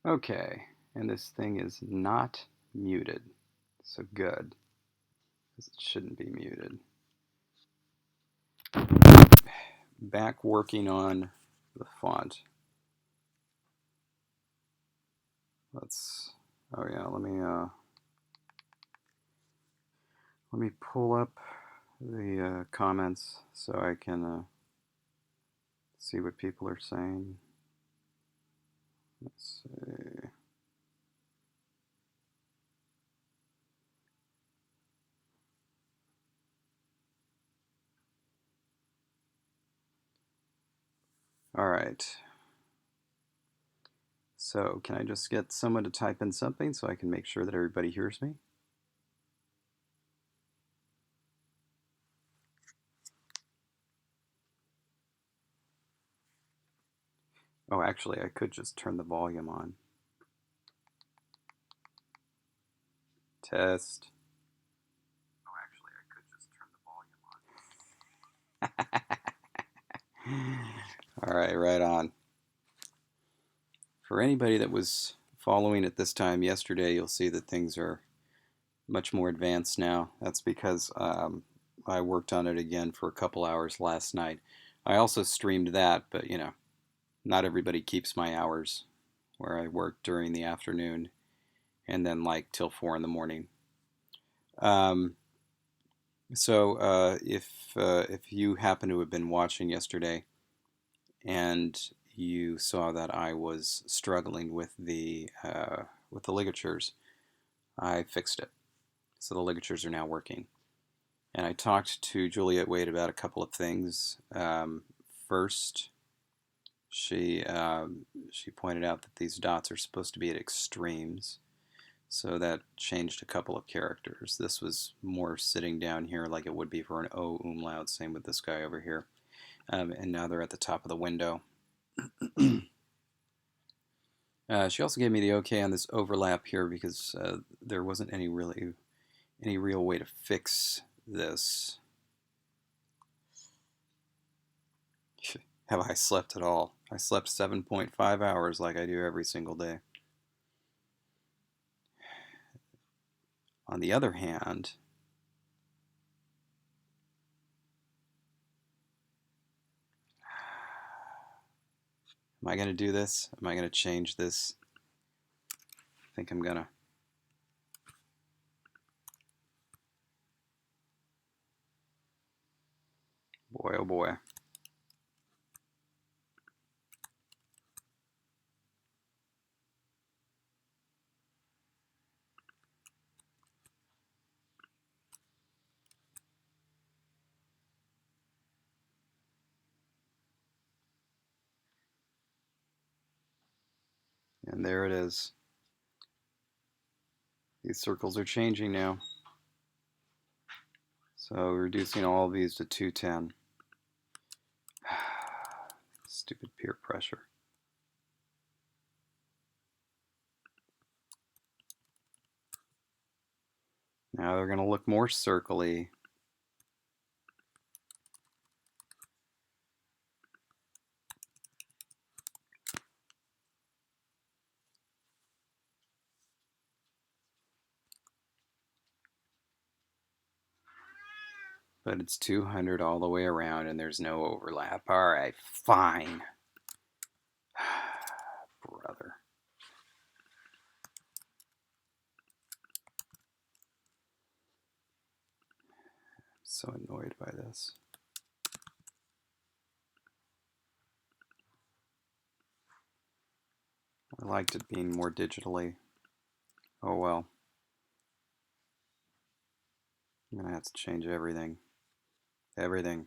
Okay, and this thing is not muted, so good, because it shouldn't be muted. Back working on the font. Oh yeah, let me pull up the comments so I can see what people are saying. Let's see. All right. So can I just get someone to type in something so I can make sure that everybody hears me? Oh, actually, I could just turn the volume on. Test. Oh, actually, I could just turn the volume on. All right, right on. For anybody that was following at this time yesterday, you'll see that things are much more advanced now. That's because I worked on it again for a couple hours last night. I also streamed that, but you know, not everybody keeps my hours where I work during the afternoon and then like till 4 in the morning. Um, if you happen to have been watching yesterday and you saw that I was struggling with the ligatures, I fixed it. So the ligatures are now working. And I talked to Juliette Wade about a couple of things. First, she pointed out that these dots are supposed to be at extremes, so that changed a couple of characters. This was more sitting down here like it would be for an O umlaut. Same with this guy over here. And now they're at the top of the window. She also gave me the okay on this overlap here because there wasn't any real way to fix this. Have I slept at all? I slept 7.5 hours like I do every single day. On the other hand, am I going to do this? Am I going to change this? I think I'm going to. Boy, oh boy. And there it is. These circles are changing now. So reducing all of these to 210. Stupid peer pressure. Now they're going to look more circly. But it's 200 all the way around and there's no overlap. All right, fine. Brother. I'm so annoyed by this. I liked it being more digitally. Oh well. I'm going to have to change everything. Everything.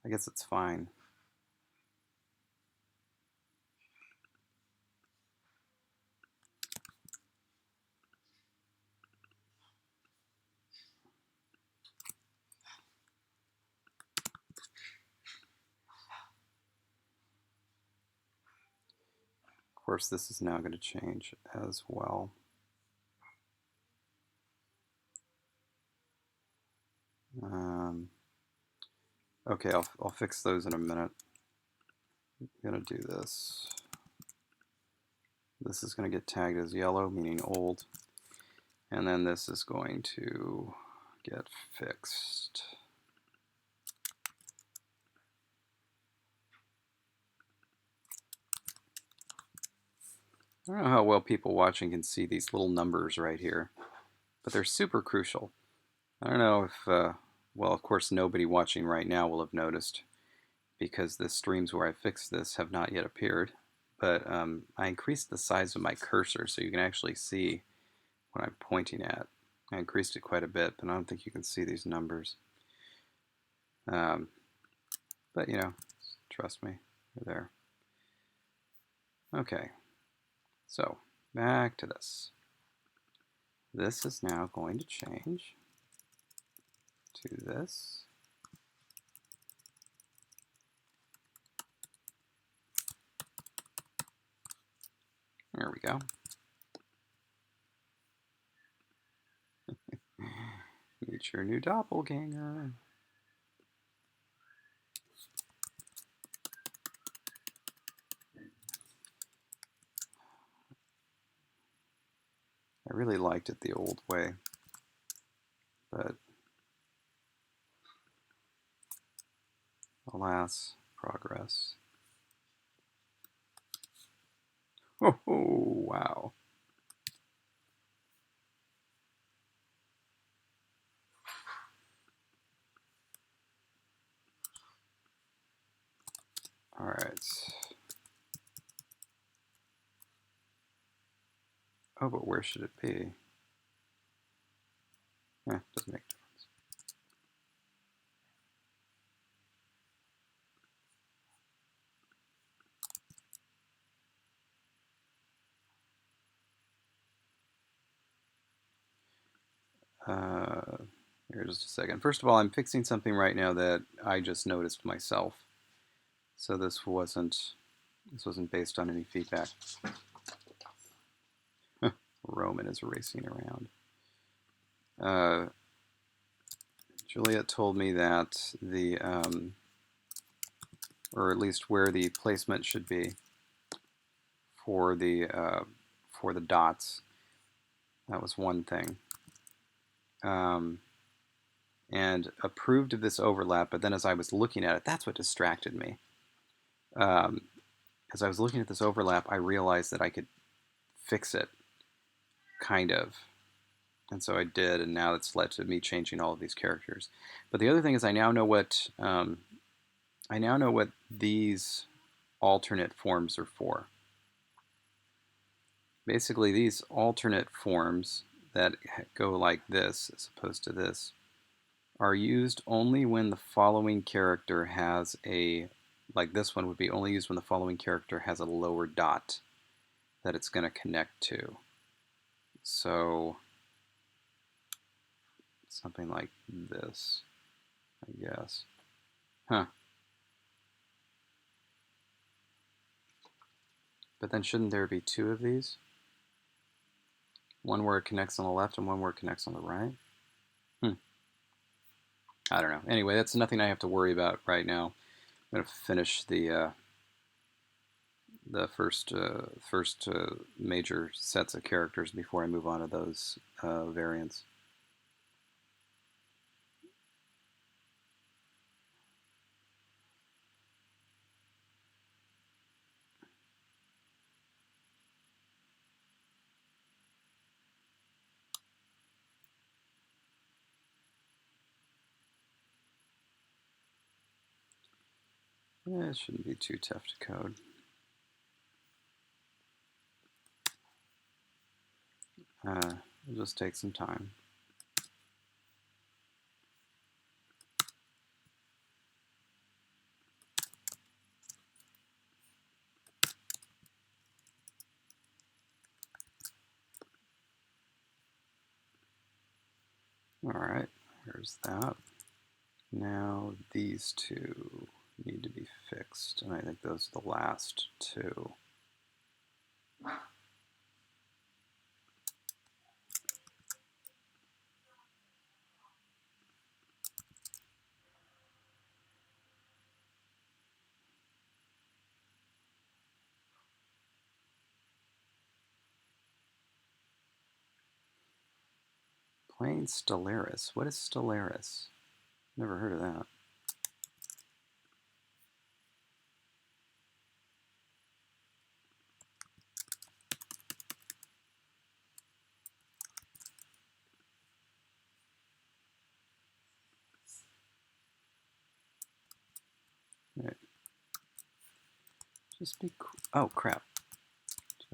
I guess it's fine. course, this is now going to change as well. Okay, I'll fix those in a minute. I'm going to do this. This is going to get tagged as yellow, meaning old. And then this is going to get fixed. I don't know how well people watching can see these little numbers right here, but they're super crucial. I don't know if, well, of course, nobody watching right now will have noticed because the streams where I fixed this have not yet appeared. But I increased the size of my cursor so you can actually see what I'm pointing at. I increased it quite a bit, but I don't think you can see these numbers. But, you know, trust me, they're there. Okay, so back to this. This is now going to change to this. There we go. Meet your new doppelganger. I really liked it the old way, but alas, progress. Oh, wow. All right. Oh, but where should it be? Doesn't make a difference. Here, just a second. First of all, I'm fixing something right now that I just noticed myself. So this wasn't based on any feedback. Roman is racing around. Juliette told me that the, or at least where the placement should be for the dots. That was one thing. And approved of this overlap, but then as I was looking at it, that's what distracted me. As I was looking at this overlap, I realized that I could fix it, kind of. And so I did, and now it's led to me changing all of these characters. But the other thing is I now know what these alternate forms are for. Basically, these alternate forms that go like this as opposed to this are used only when the following character has a, like this one would be only used when the following character has a lower dot that it's going to connect to. So something like this, I guess. Huh. But then shouldn't there be two of these? One where it connects on the left and one where it connects on the right? I don't know. Anyway, that's nothing I have to worry about right now. I'm going to finish the first major sets of characters before I move on to those variants. Yeah, it shouldn't be too tough to code. It'll just take some time. All right, here's that. Now these two need to be fixed, and I think those are the last two. Plain Stellaris. What is Stellaris? Never heard of that. Right. Just be cool. Oh, crap.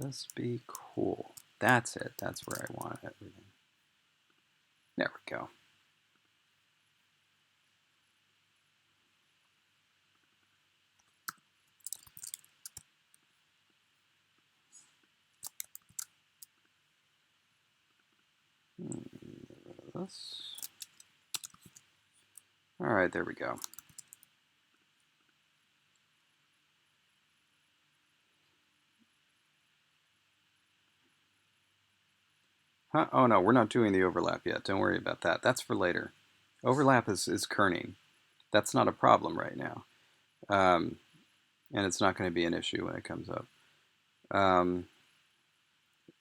Just be cool. That's it. That's where I want everything. There we go. This. All right, there we go. Huh? Oh no, we're not doing the overlap yet. Don't worry about that. That's for later. Overlap is kerning. That's not a problem right now. And it's not going to be an issue when it comes up.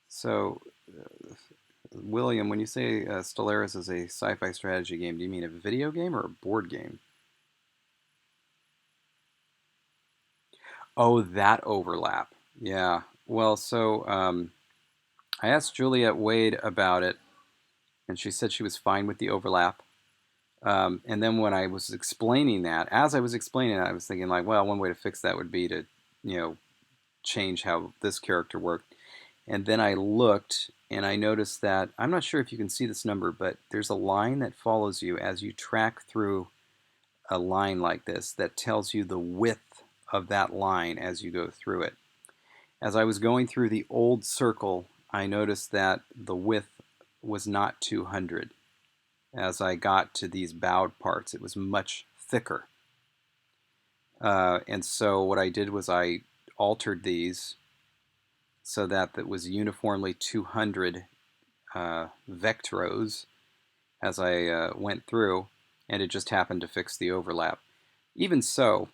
So, William, when you say Stellaris is a sci-fi strategy game, do you mean a video game or a board game? Oh, that overlap. Yeah. Well, so I asked Juliette Wade about it, and she said she was fine with the overlap. And then when I was explaining that, as I was explaining it, I was thinking like, well, one way to fix that would be to, change how this character worked. And then I looked and I noticed that, I'm not sure if you can see this number, but there's a line that follows you as you track through a line like this that tells you the width of that line as you go through it. As I was going through the old circle, I noticed that the width was not 200. As I got to these bowed parts, it was much thicker. And so what I did was I altered these so that it was uniformly 200 vectros as I went through, and it just happened to fix the overlap. Even so,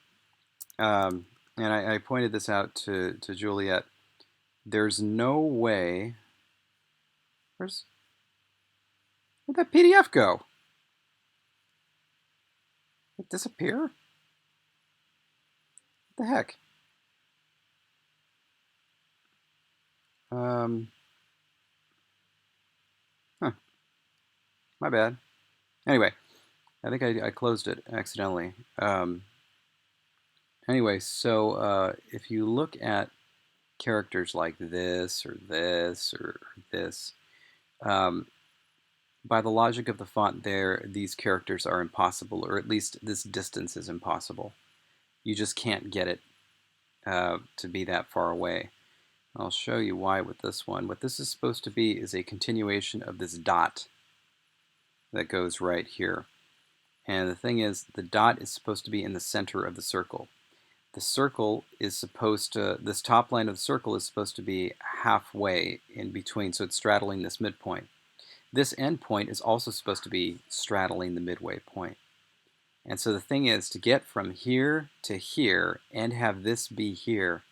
and I pointed this out to Juliette, there's no way. Where'd that PDF go? It disappear? What the heck? Huh, my bad. Anyway, I think I closed it accidentally. Anyway, so if you look at characters like this or this or this, by the logic of the font there, these characters are impossible, or at least this distance is impossible. You just can't get it to be that far away. I'll show you why with this one. What this is supposed to be is a continuation of this dot that goes right here. And the thing is, the dot is supposed to be in the center of the circle. The circle is supposed to, this top line of the circle is supposed to be halfway in between, so it's straddling this midpoint. This end point is also supposed to be straddling the midway point. And so the thing is, to get from here to here and have this be here,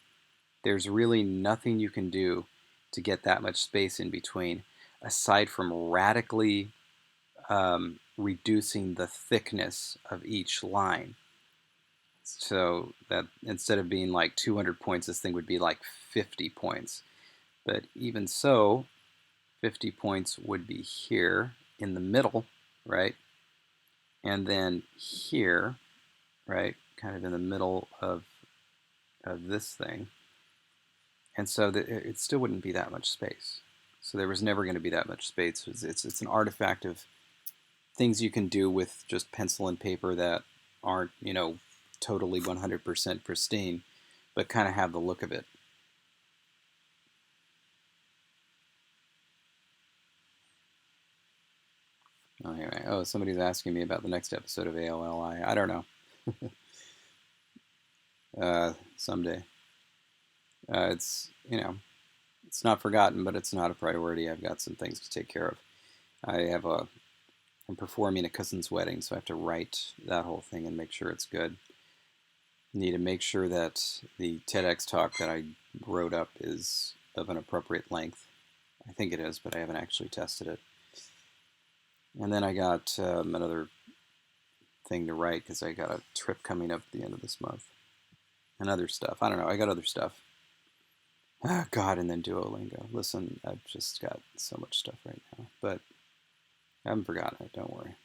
there's really nothing you can do to get that much space in between, aside from radically reducing the thickness of each line. So that instead of being like 200 points, this thing would be like 50 points. But even so, 50 points would be here in the middle, right? And then here, right, kind of in the middle of this thing. And so it still wouldn't be that much space. So there was never going to be that much space. It's an artifact of things you can do with just pencil and paper that aren't, totally 100% pristine, but kind of have the look of it. Oh, anyway, somebody's asking me about the next episode of AOLI. I don't know. Someday. It's not forgotten, but it's not a priority. I've got some things to take care of. I'm performing a cousin's wedding, so I have to write that whole thing and make sure it's good. Need to make sure that the TEDx talk that I wrote up is of an appropriate length. I think it is, but I haven't actually tested it. And then I got another thing to write because I got a trip coming up at the end of this month. And other stuff. I don't know. I got other stuff. Ah, God, and then Duolingo. Listen, I've just got so much stuff right now. But I haven't forgotten it. Don't worry.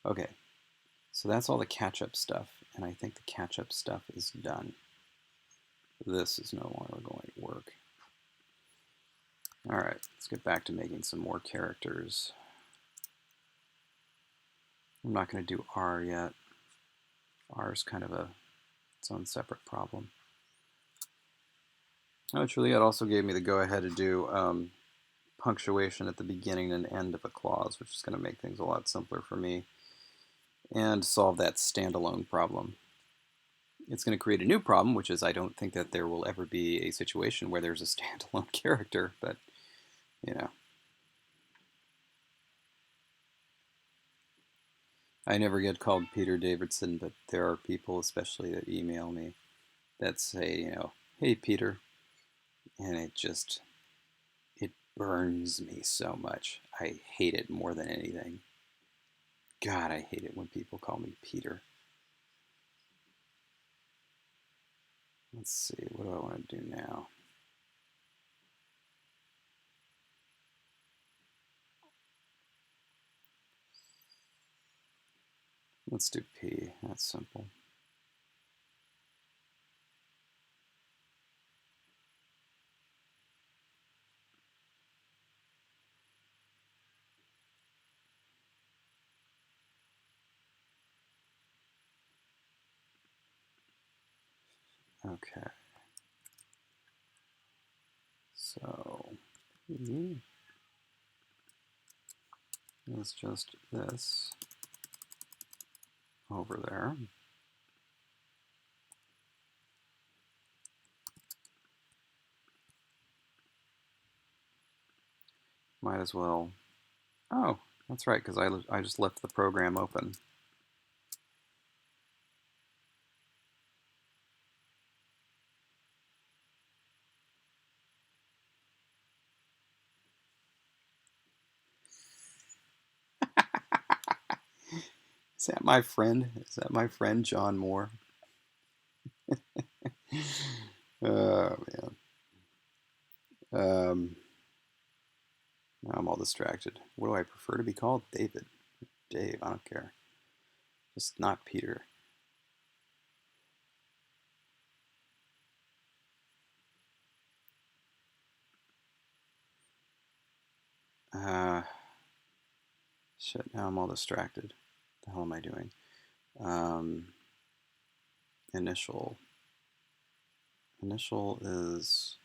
Okay. So that's all the catch-up stuff. And I think the catch-up stuff is done. This is no longer going to work. All right. Let's get back to making some more characters. I'm not going to do R yet. R is kind of its own separate problem. Oh, Juliette also gave me the go-ahead to do punctuation at the beginning and end of a clause, which is going to make things a lot simpler for me and solve that standalone problem. It's going to create a new problem, which is I don't think that there will ever be a situation where there's a standalone character, but, you know. I never get called Peter Davidson, but there are people, especially that email me, that say, you know, hey, Peter, and it burns me so much. I hate it more than anything. God, I hate it when people call me Peter. Let's see, what do I want to do now? Let's do P. That's simple. Okay. So P is just this over there. Might as well. Oh, that's right, because I just left the program open. Is that my friend? Is that my friend John Moore? Oh man. Now I'm all distracted. What do I prefer to be called? David. Dave. I don't care. Just not Peter. Uh, Shit. Now I'm all distracted. What the hell am I doing? Initial. Initial is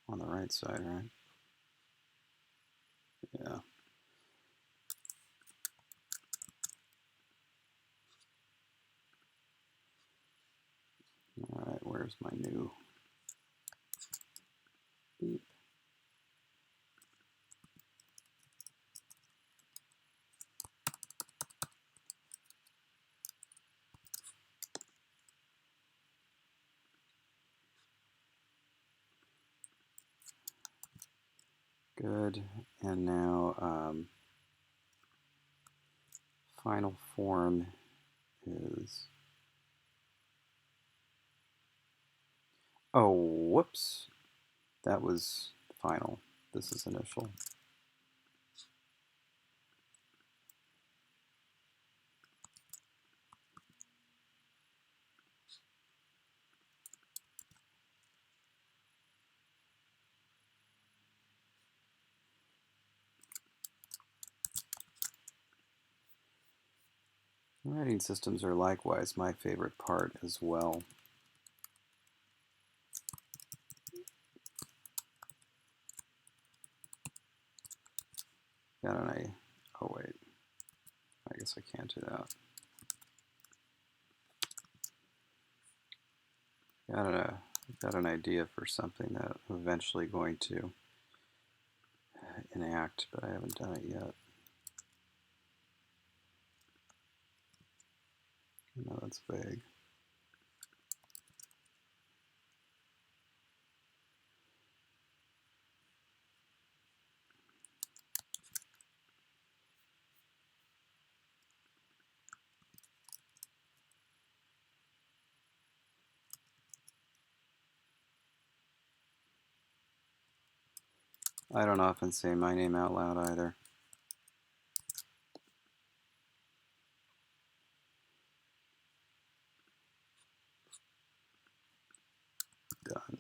on the right side, right? Yeah. All right, where's my new beep? Good. And now final form is, oh, whoops. That was final. This is initial. Writing systems are likewise my favorite part as well. Got an oh wait, I guess I can't do that. Got an idea for something that I'm eventually going to enact, but I haven't done it yet. No, that's vague. I don't often say my name out loud either. Done.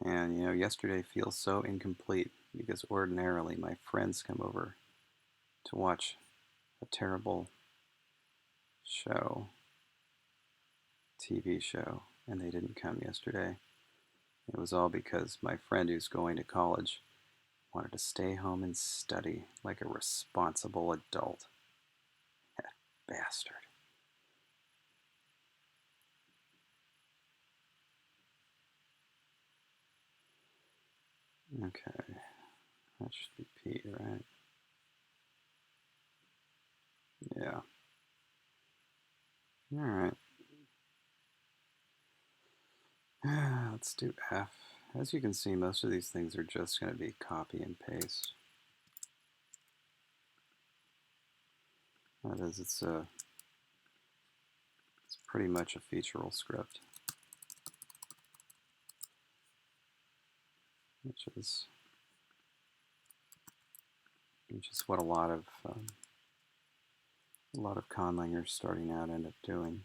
And you know, yesterday feels so incomplete because ordinarily my friends come over to watch a terrible show, TV show, and they didn't come yesterday. It was all because my friend who's going to college wanted to stay home and study like a responsible adult. That bastard. Okay, that should be P, right? Yeah. All right. Let's do F. As you can see, most of these things are just going to be copy and paste. That is, it's pretty much a featural script, which is what a lot of conlangers starting out end up doing.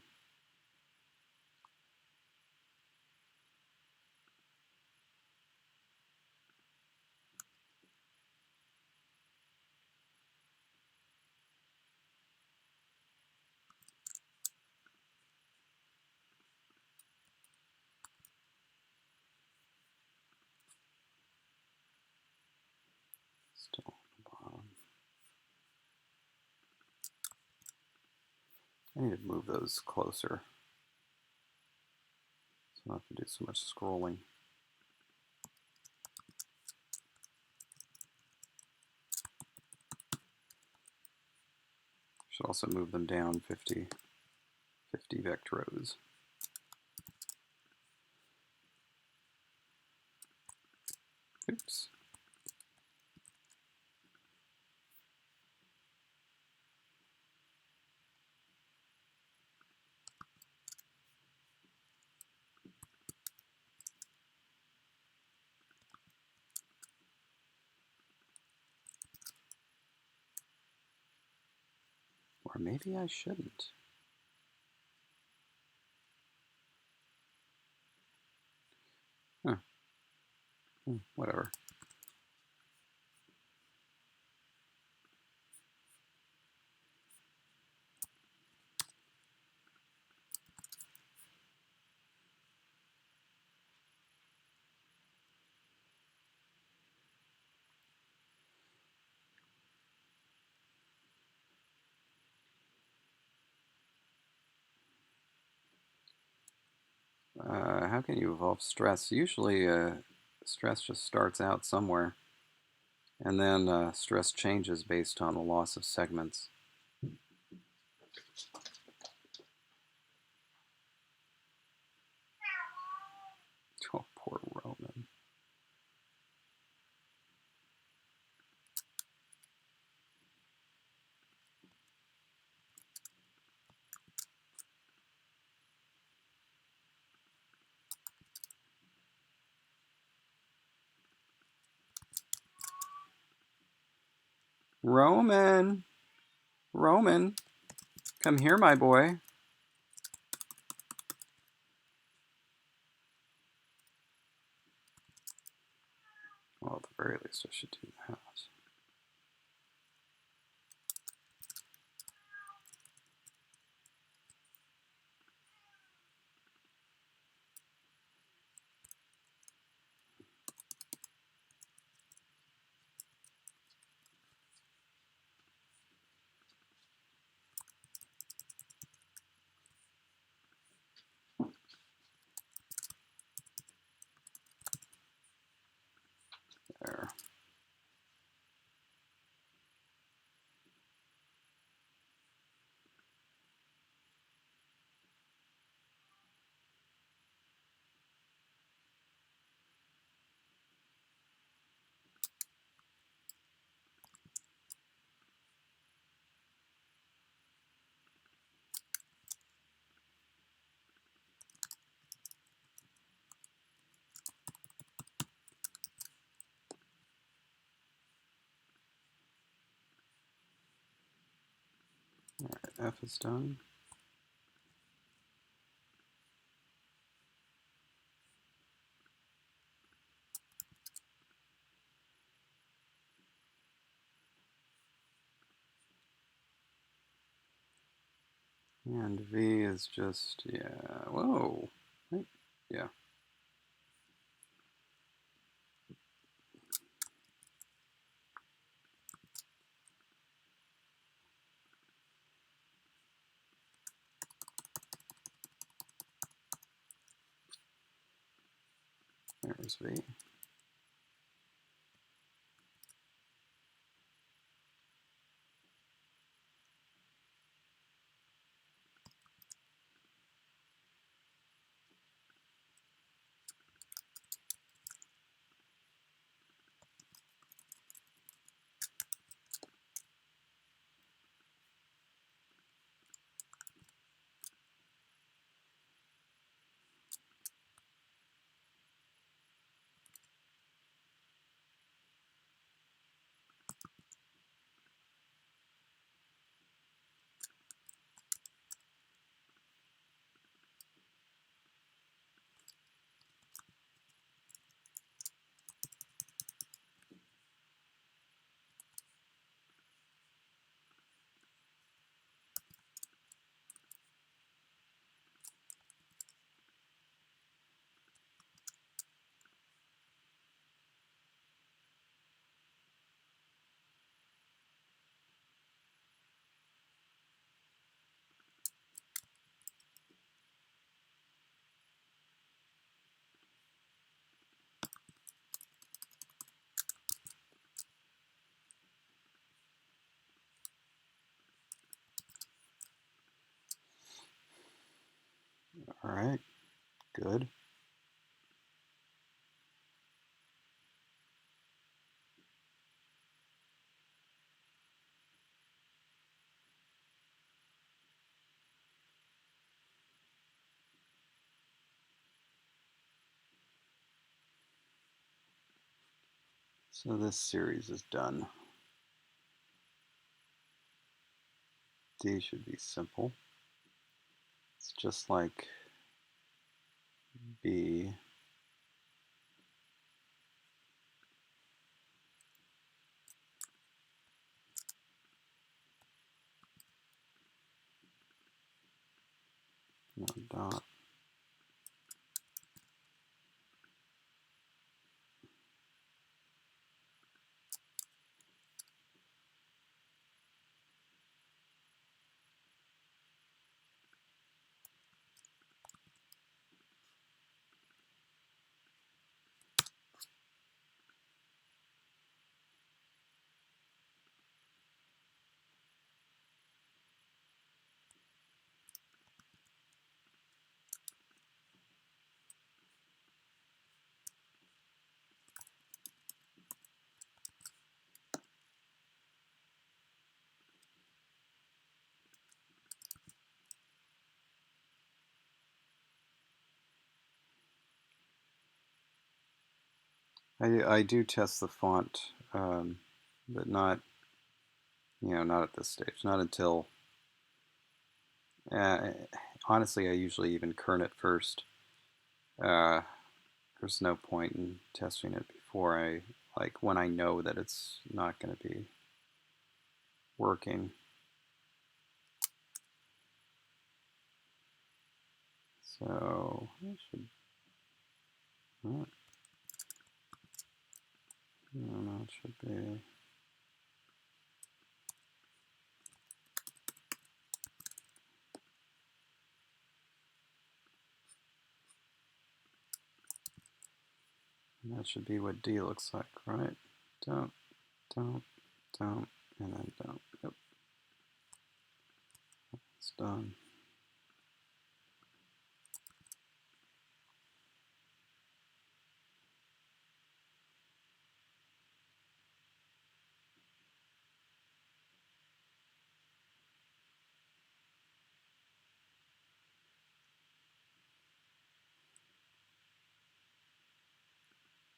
Still on the bottom. I need to move those closer so I don't have to do so much scrolling. Should also move them down 50 vector rows. Oops. Or maybe I shouldn't. Huh. Whatever. How can you evolve stress? Usually stress just starts out somewhere, and then stress changes based on the loss of segments. Oh, poor Roman. Roman! Roman! Come here, my boy. Well, at the very least, I should do that. There. All right, F is done. And V is just, yeah, whoa. Right. Yeah. There's V. All right, good. So this series is done. D should be simple. It's just like B. No dot. I do test the font, but not, not at this stage. Not until, uh, honestly, I usually even kern it first. Uh, there's no point in testing it before like when I know that it's not going to be working. So I should, no, no, it should be. That should be what D looks like, right? Don't, don't, don't, and then don't. Yep, it's done.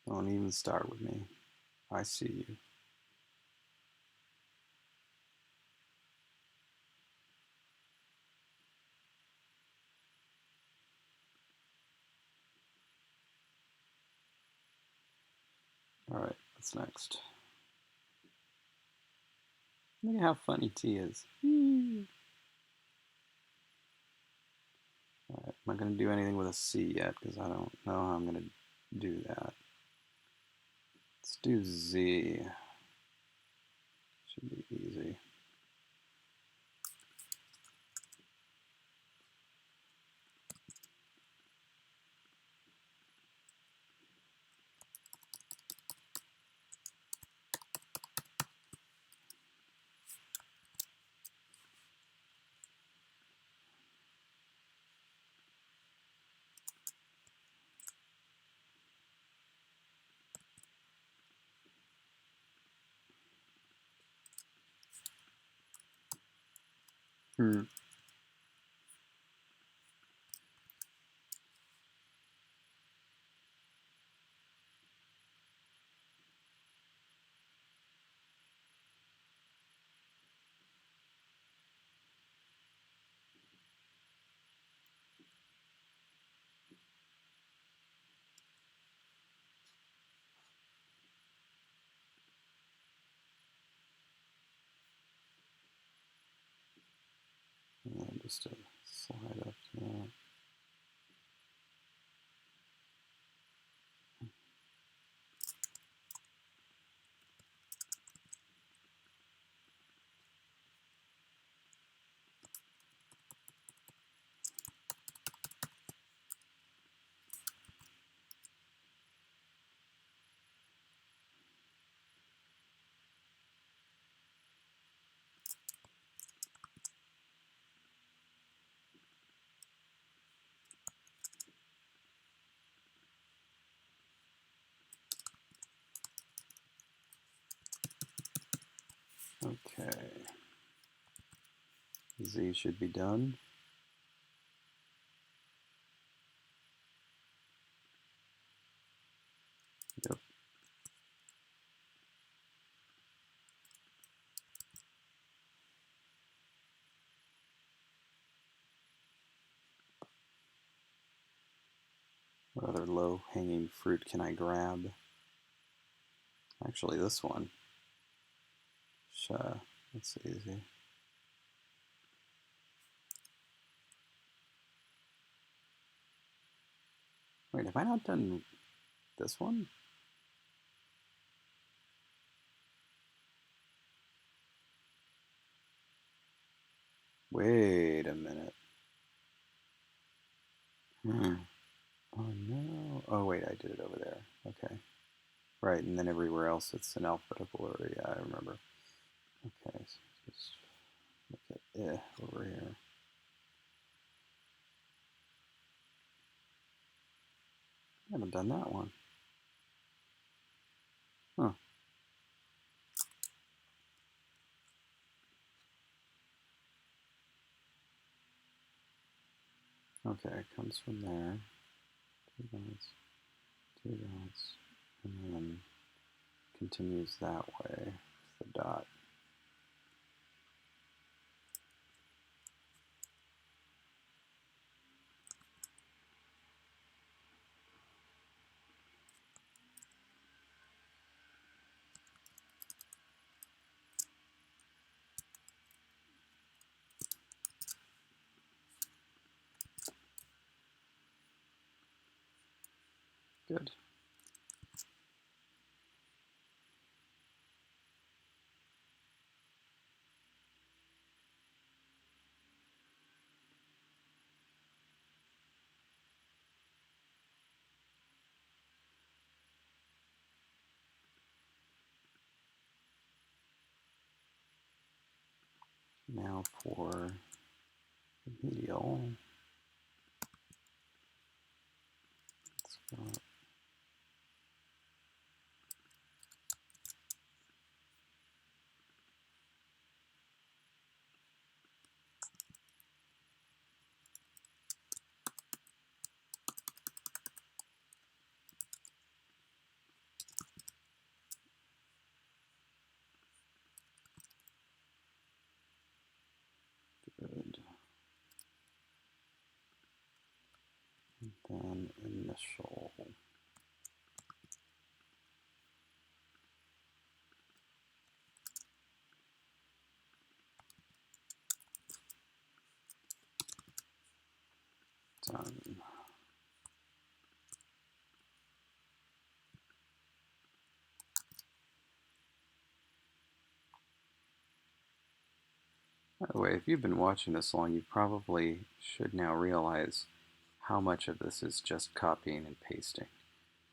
Don't even start with me. I see you. All right, what's next? Look at how funny T is. All right, I'm not going to do anything with a C yet because I don't know how I'm going to do that. Let's do Z. Should be easy. Hmm. And just a slide up to that. Okay. Z should be done. Yep. What other low-hanging fruit can I grab? Actually, this one. That's easy. Wait, have I not done this one? Wait a minute. Oh no. Oh wait, I did it over there. Okay. Right, and then everywhere else it's in alphabetical order. Yeah, I remember. Okay, so just look at over here. I haven't done that one. Huh. Okay, it comes from there. Two dots, and then continues that way. The dot. Good. Now for the medial. Let's go. Good. And then initial. Done. By the way, if you've been watching this long, you probably should now realize how much of this is just copying and pasting,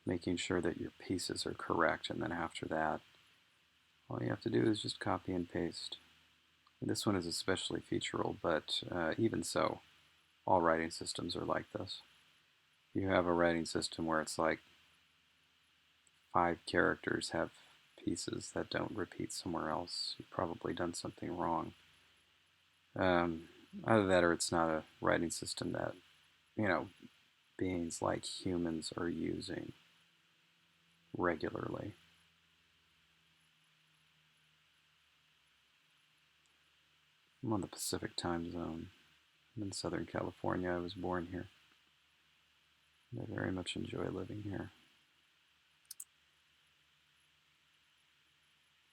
making sure that your pieces are correct, and then after that, all you have to do is just copy and paste. This one is especially featural, but even so, all writing systems are like this. You have a writing system where it's like 5 characters have pieces that don't repeat somewhere else. You've probably done something wrong. Either that or it's not a writing system that, you know, beings like humans are using regularly. I'm on the Pacific time zone. I'm in Southern California. I was born here. I very much enjoy living here.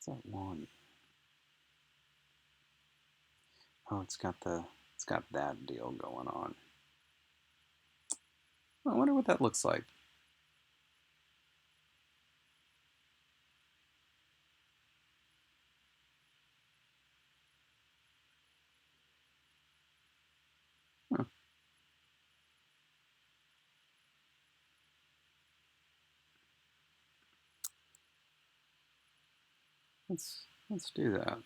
What's that long? Oh, it's got that deal going on. I wonder what that looks like. Huh. Let's do that.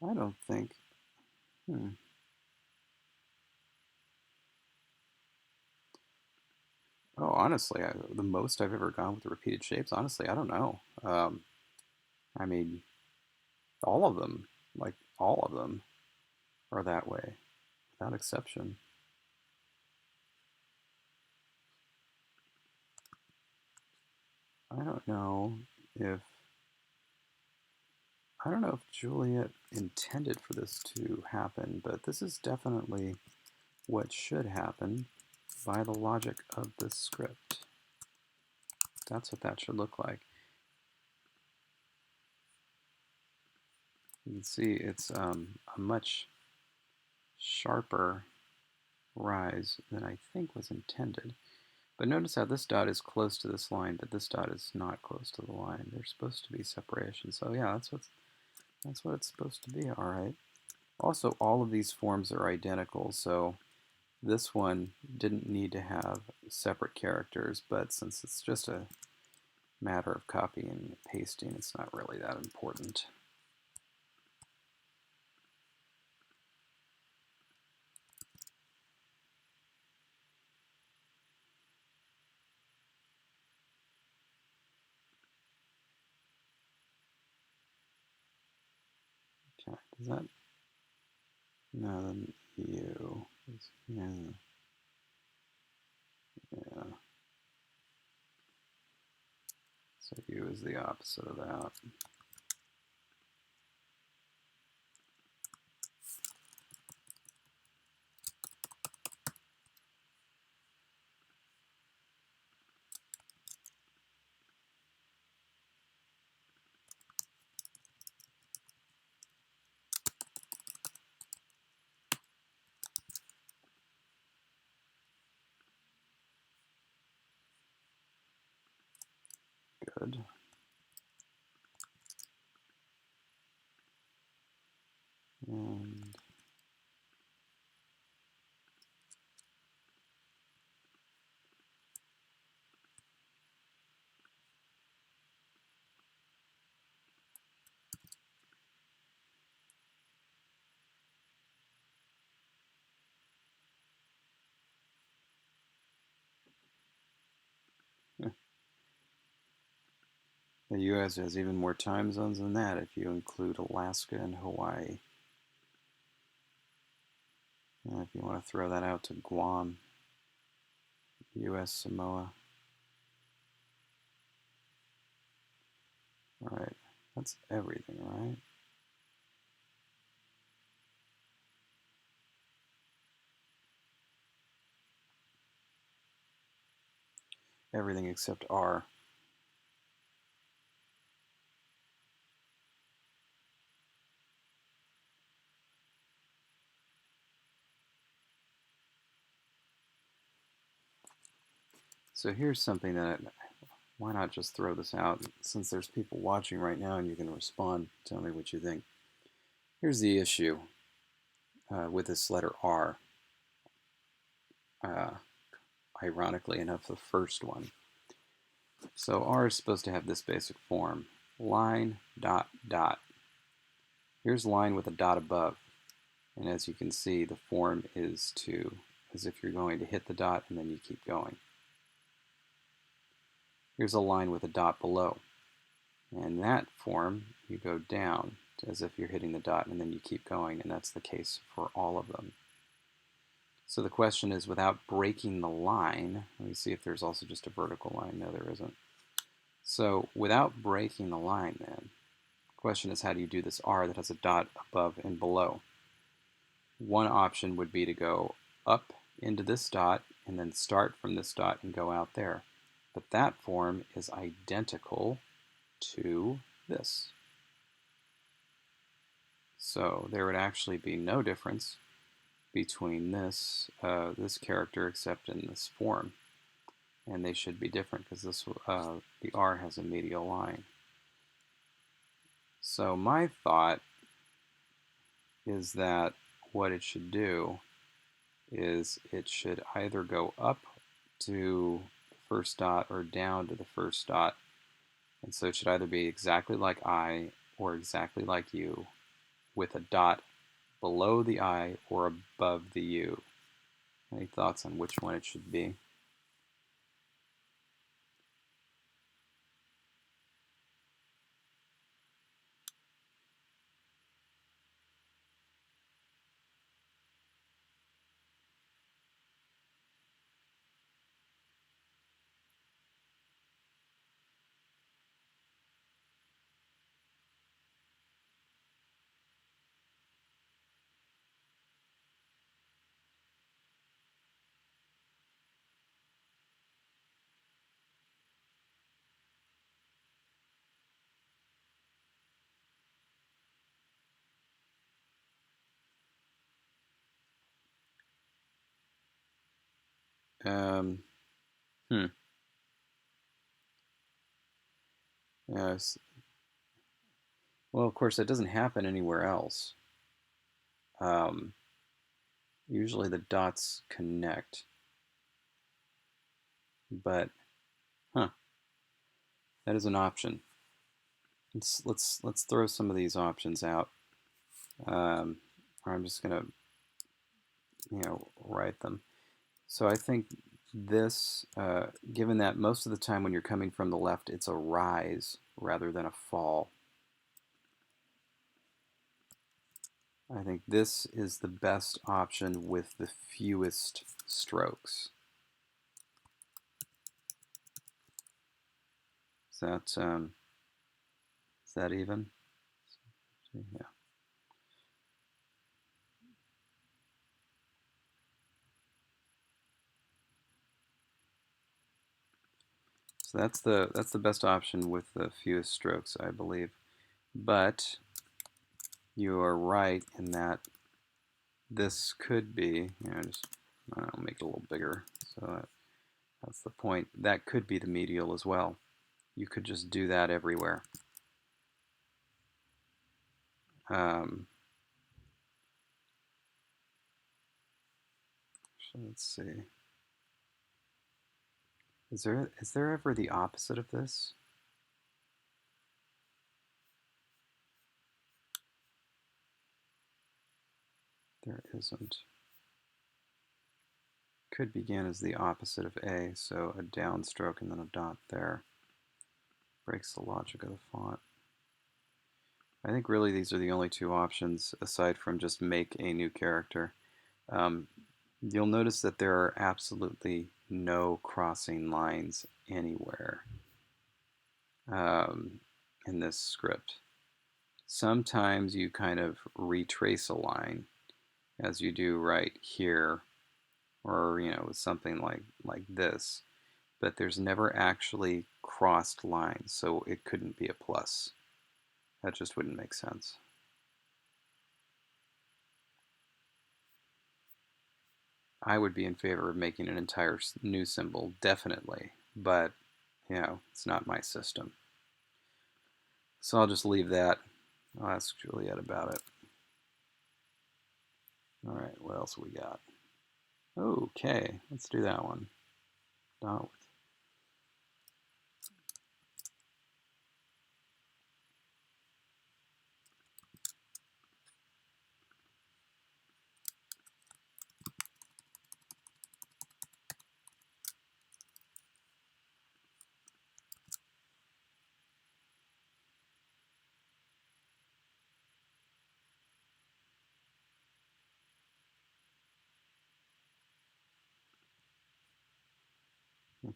I don't think. Hmm. Oh, honestly, the most I've ever gone with repeated shapes. Honestly, I don't know. I mean, all of them, like all of them, are that way, without exception. I don't know if I don't know if Juliette intended for this to happen, but this is definitely what should happen by the logic of the script. That's what that should look like. You can see it's a much sharper rise than I think was intended. But notice how this dot is close to this line, but this dot is not close to the line. There's supposed to be separation. So yeah, that's what it's supposed to be, all right. Also, all of these forms are identical, so this one didn't need to have separate characters, but since it's just a matter of copying and pasting, it's not really that important. Okay, does that? No, then U. Yeah, yeah. So U is the opposite of that. Good. And the U.S. has even more time zones than that if you include Alaska and Hawaii. And if you want to throw that out to Guam, U.S. Samoa. All right, that's everything, right? Everything except R. So here's something that, why not just throw this out since there's people watching right now and you can respond, tell me what you think. Here's the issue with this letter R. Ironically enough, the first one. So R is supposed to have this basic form. Line, dot, dot. Here's line with a dot above. And as you can see, the form is as if you're going to hit the dot and then you keep going. Here's a line with a dot below. And that form, you go down as if you're hitting the dot and then you keep going, and that's the case for all of them. So the question is, without breaking the line, let me see if there's also just a vertical line. No, there isn't. So without breaking the line then, the question is, how do you do this R that has a dot above and below? One option would be to go up into this dot and then start from this dot and go out there. But that form is identical to this. So there would actually be no difference between this character except in this form. And they should be different because the R has a medial line. So my thought is that what it should do is it should either go up to the first dot or down to the first dot. And so it should either be exactly like I or exactly like U, with a dot below the I or above the U. Any thoughts on which one it should be? Um, hmm. Yes. Well, of course, that doesn't happen anywhere else. Usually the dots connect, but that is an option. Let's throw some of these options out. Or I'm just gonna write them. So I think this, given that most of the time when you're coming from the left, it's a rise rather than a fall. I think this is the best option with the fewest strokes. Is that even? Yeah. So that's the best option with the fewest strokes, I believe. But you are right in that this could be, I'll make it a little bigger. So that's the point. That could be the medial as well. You could just do that everywhere. So let's see. Is there ever the opposite of this? There isn't. Could begin as the opposite of A, so a downstroke and then a dot there. Breaks the logic of the font. I think really these are the only two options aside from just make a new character. You'll notice that there are absolutely no crossing lines anywhere in this script. Sometimes you kind of retrace a line as you do right here, or with something like this, but there's never actually crossed lines, so it couldn't be a plus. That just wouldn't make sense. I would be in favor of making an entire new symbol, definitely. But, it's not my system. So I'll just leave that. I'll ask Juliette about it. All right, what else we got? Okay, let's do that one. Dot.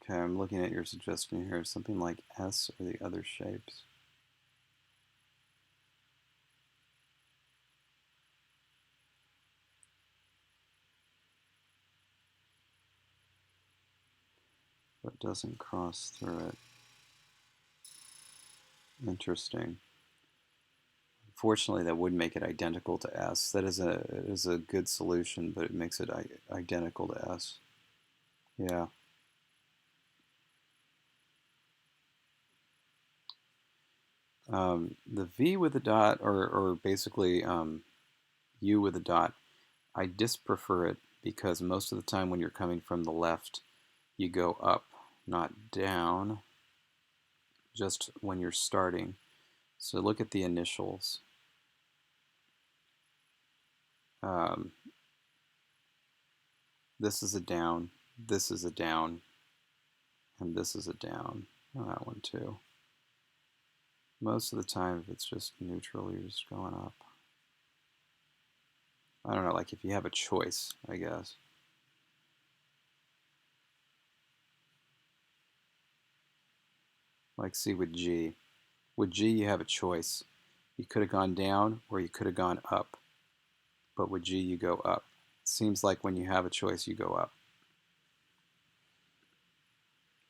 Okay, I'm looking at your suggestion here. Something like S or the other shapes. But doesn't cross through it. Interesting. Fortunately, that would make it identical to S. That is a good solution, but it makes it identical to S. Yeah. The V with a dot, or basically U with a dot, I prefer it because most of the time when you're coming from the left, you go up, not down, just when you're starting. So look at the initials. This is a down, this is a down, and this is a down. Oh, that one too. Most of the time, if it's just neutral, you're just going up. I don't know, like if you have a choice, I guess. Like see with G. With G, you have a choice. You could have gone down or you could have gone up. But with G, you go up. It seems like when you have a choice, you go up.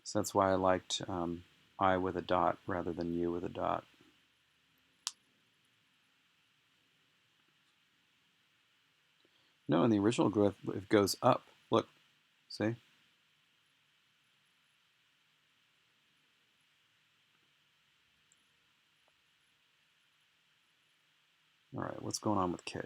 So that's why I liked I with a dot rather than U with a dot. No, in the original growth, it goes up. Look, see? All right, what's going on with K?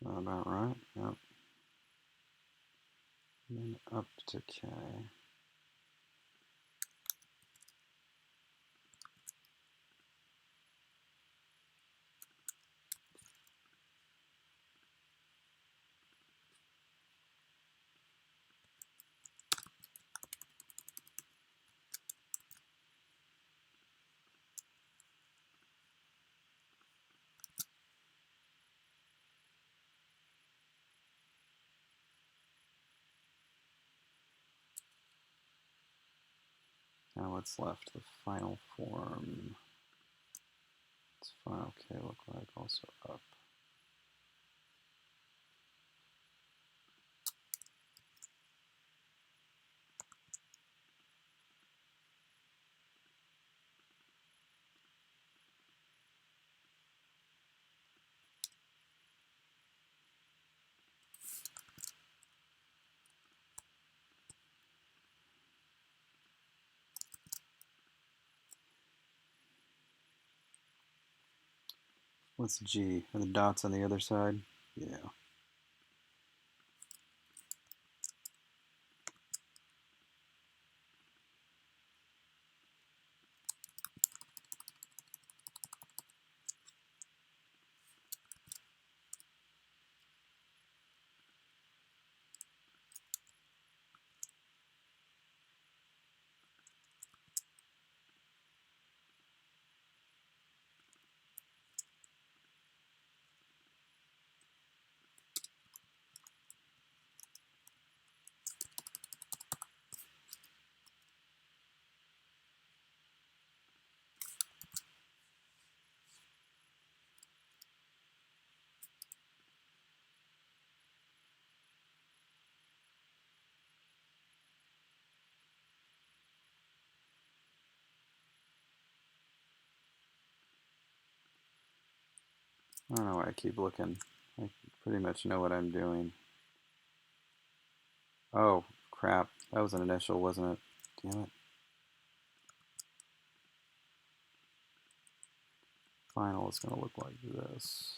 About right. Yep. And then up to K. Now what's left? The final form. What's final K look like? Also up. What's G? Are the dots on the other side? Yeah. I don't know why I keep looking. I pretty much know what I'm doing. Oh, crap. That was an initial, wasn't it? Damn it. Final is going to look like this.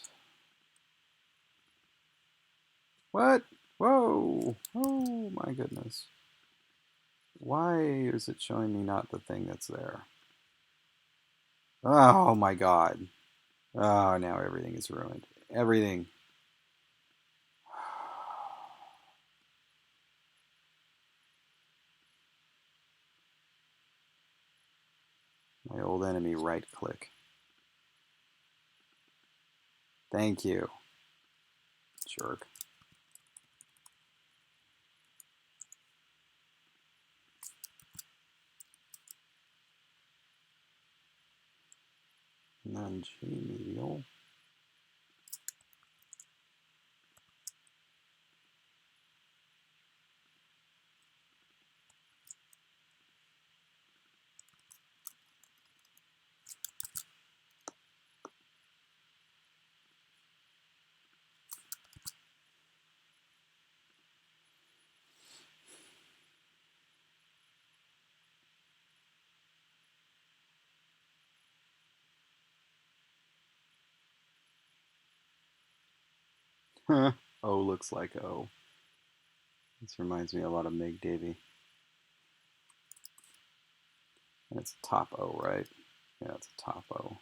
What? Whoa! Oh my goodness. Why is it showing me not the thing that's there? Oh my god. Oh, now everything is ruined. Everything. My old enemy, right click. Thank you. Jerk. And then G medial. O looks like O. This reminds me a lot of Mig Davy. And it's top O, right? Yeah, it's a top O.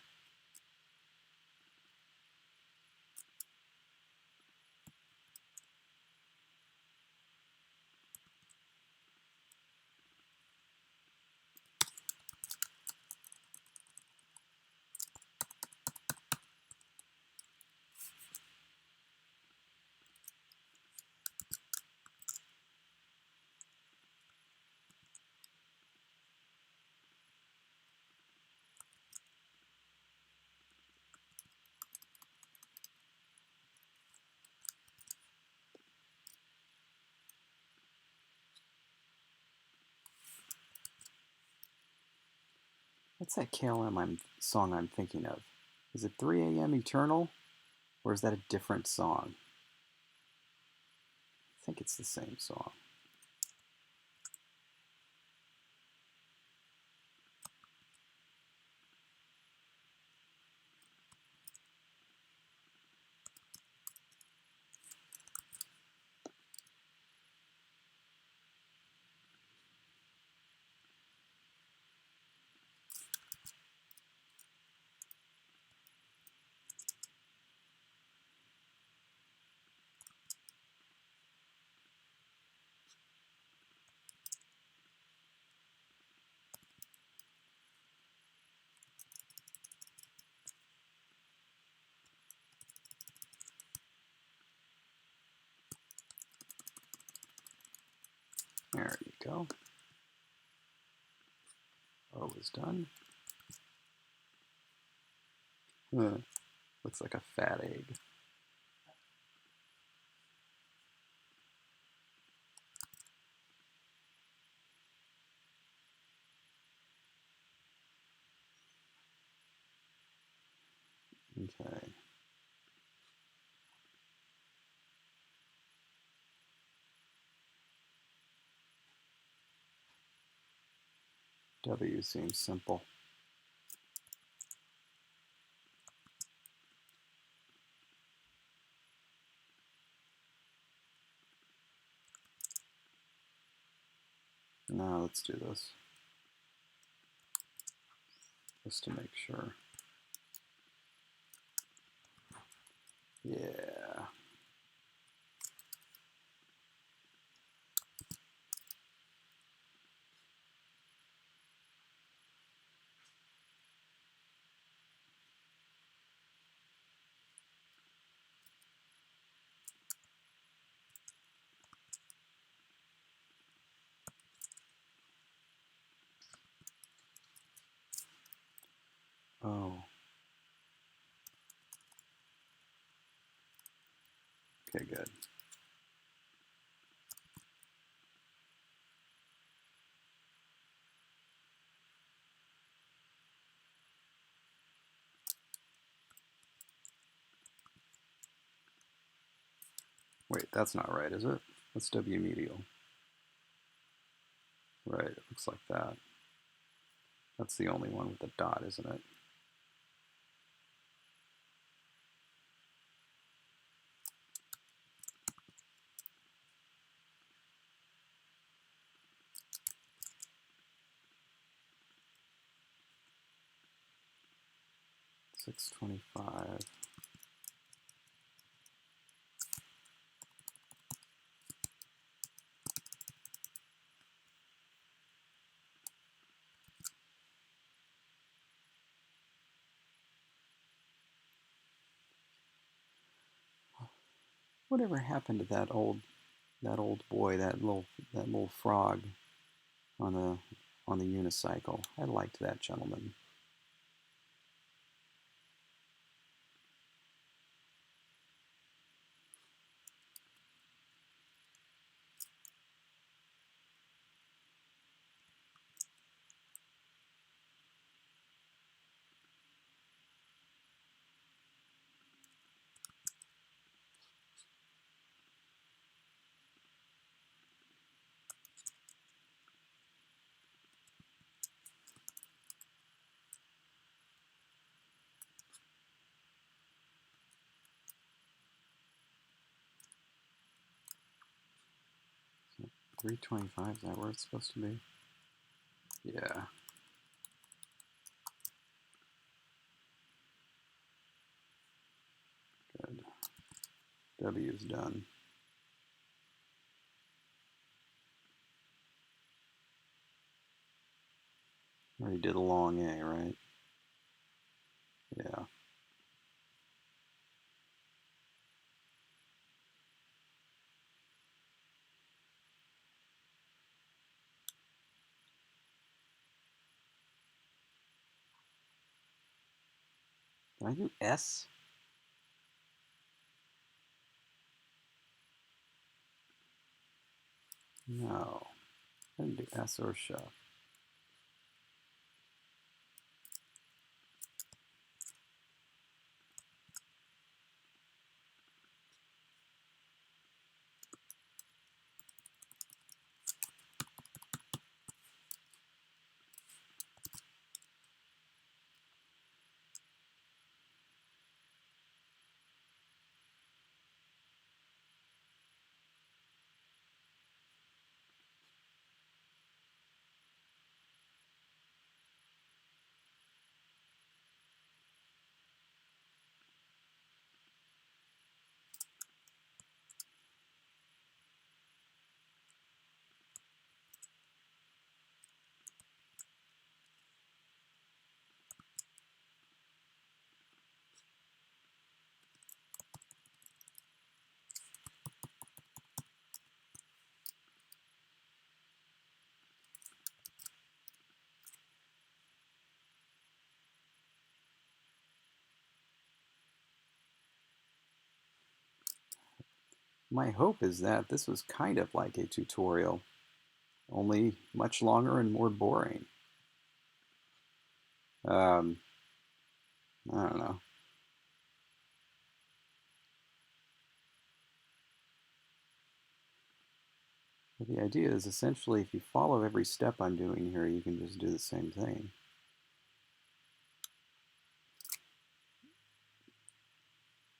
What's that KLM song I'm thinking of? Is it 3 a.m. Eternal? Or is that a different song? I think it's the same song. There you go. O is done. Looks like a fat egg. Okay. W seems simple. Now let's do this. Just to make sure. Yeah. Oh. Okay, good. Wait, that's not right, is it? That's W medial. Right, it looks like that. That's the only one with a dot, isn't it? $625. Whatever happened to that old boy, that little frog on the unicycle? I liked that gentleman. So 325, is that where it's supposed to be? Yeah. Good. W is done. Already did a long A, right? Yeah. Did I do S? No. I didn't do S or sh. My hope is that this was kind of like a tutorial, only much longer and more boring. I don't know. But the idea is essentially if you follow every step I'm doing here, you can just do the same thing.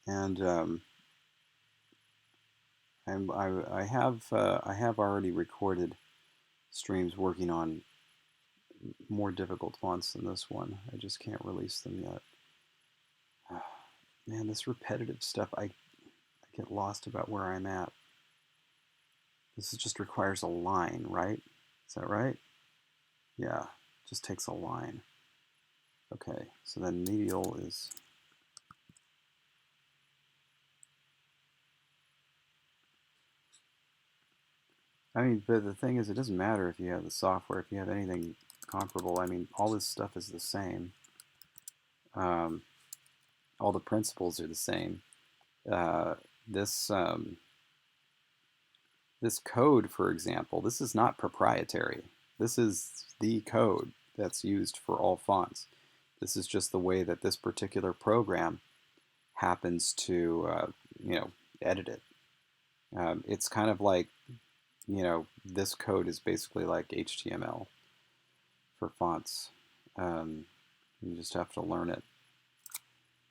And I have already recorded streams working on more difficult fonts than this one. I just can't release them yet. Man, this repetitive stuff, I get lost about where I'm at. This just requires a line, right? Is that right? Yeah, just takes a line. Okay, so then medial is... I mean, but the thing is, it doesn't matter if you have the software, if you have anything comparable. I mean, all this stuff is the same. All the principles are the same. Uh, this this code, for example, this is not proprietary. This is the code that's used for all fonts. This is just the way that this particular program happens to, edit it. It's kind of like, this code is basically like HTML for fonts. Um, you just have to learn it.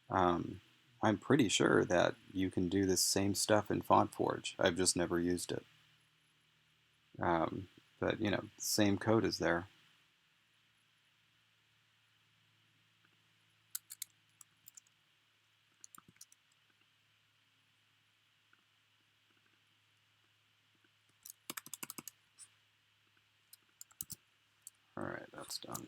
I'm pretty sure that you can do this same stuff in FontForge. I've just never used it. But, same code is there. All right, that's done.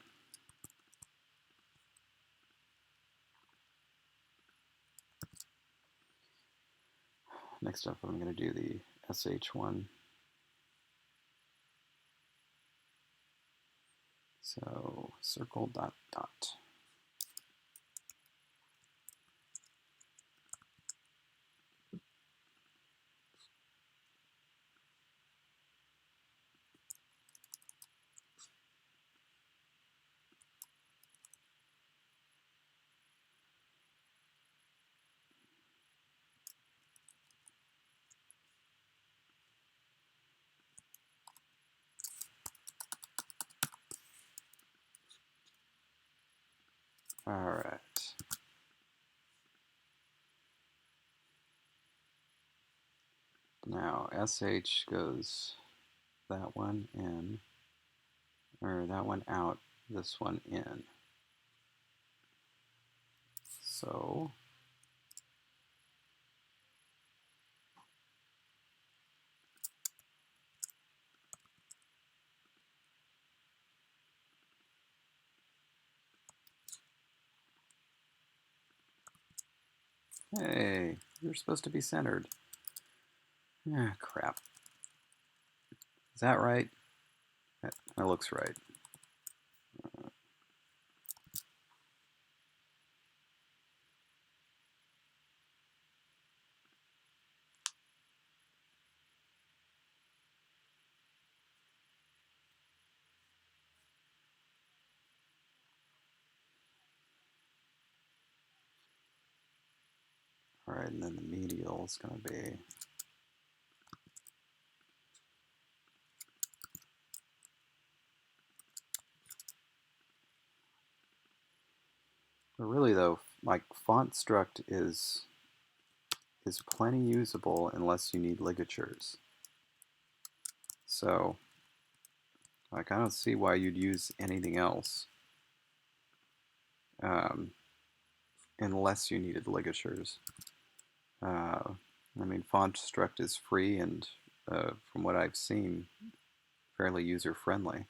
Next up, I'm going to do the SH one. So circle dot dot. All right. Now SH goes that one in, or that one out, this one in. So hey, you're supposed to be centered. Ah, crap. Is that right? That looks right. All right, and then the medial is going to be but really though, like font struct is plenty usable unless you need ligatures. So like I don't see why you'd use anything else unless you needed ligatures. I mean, font struct is free and from what I've seen, fairly user friendly.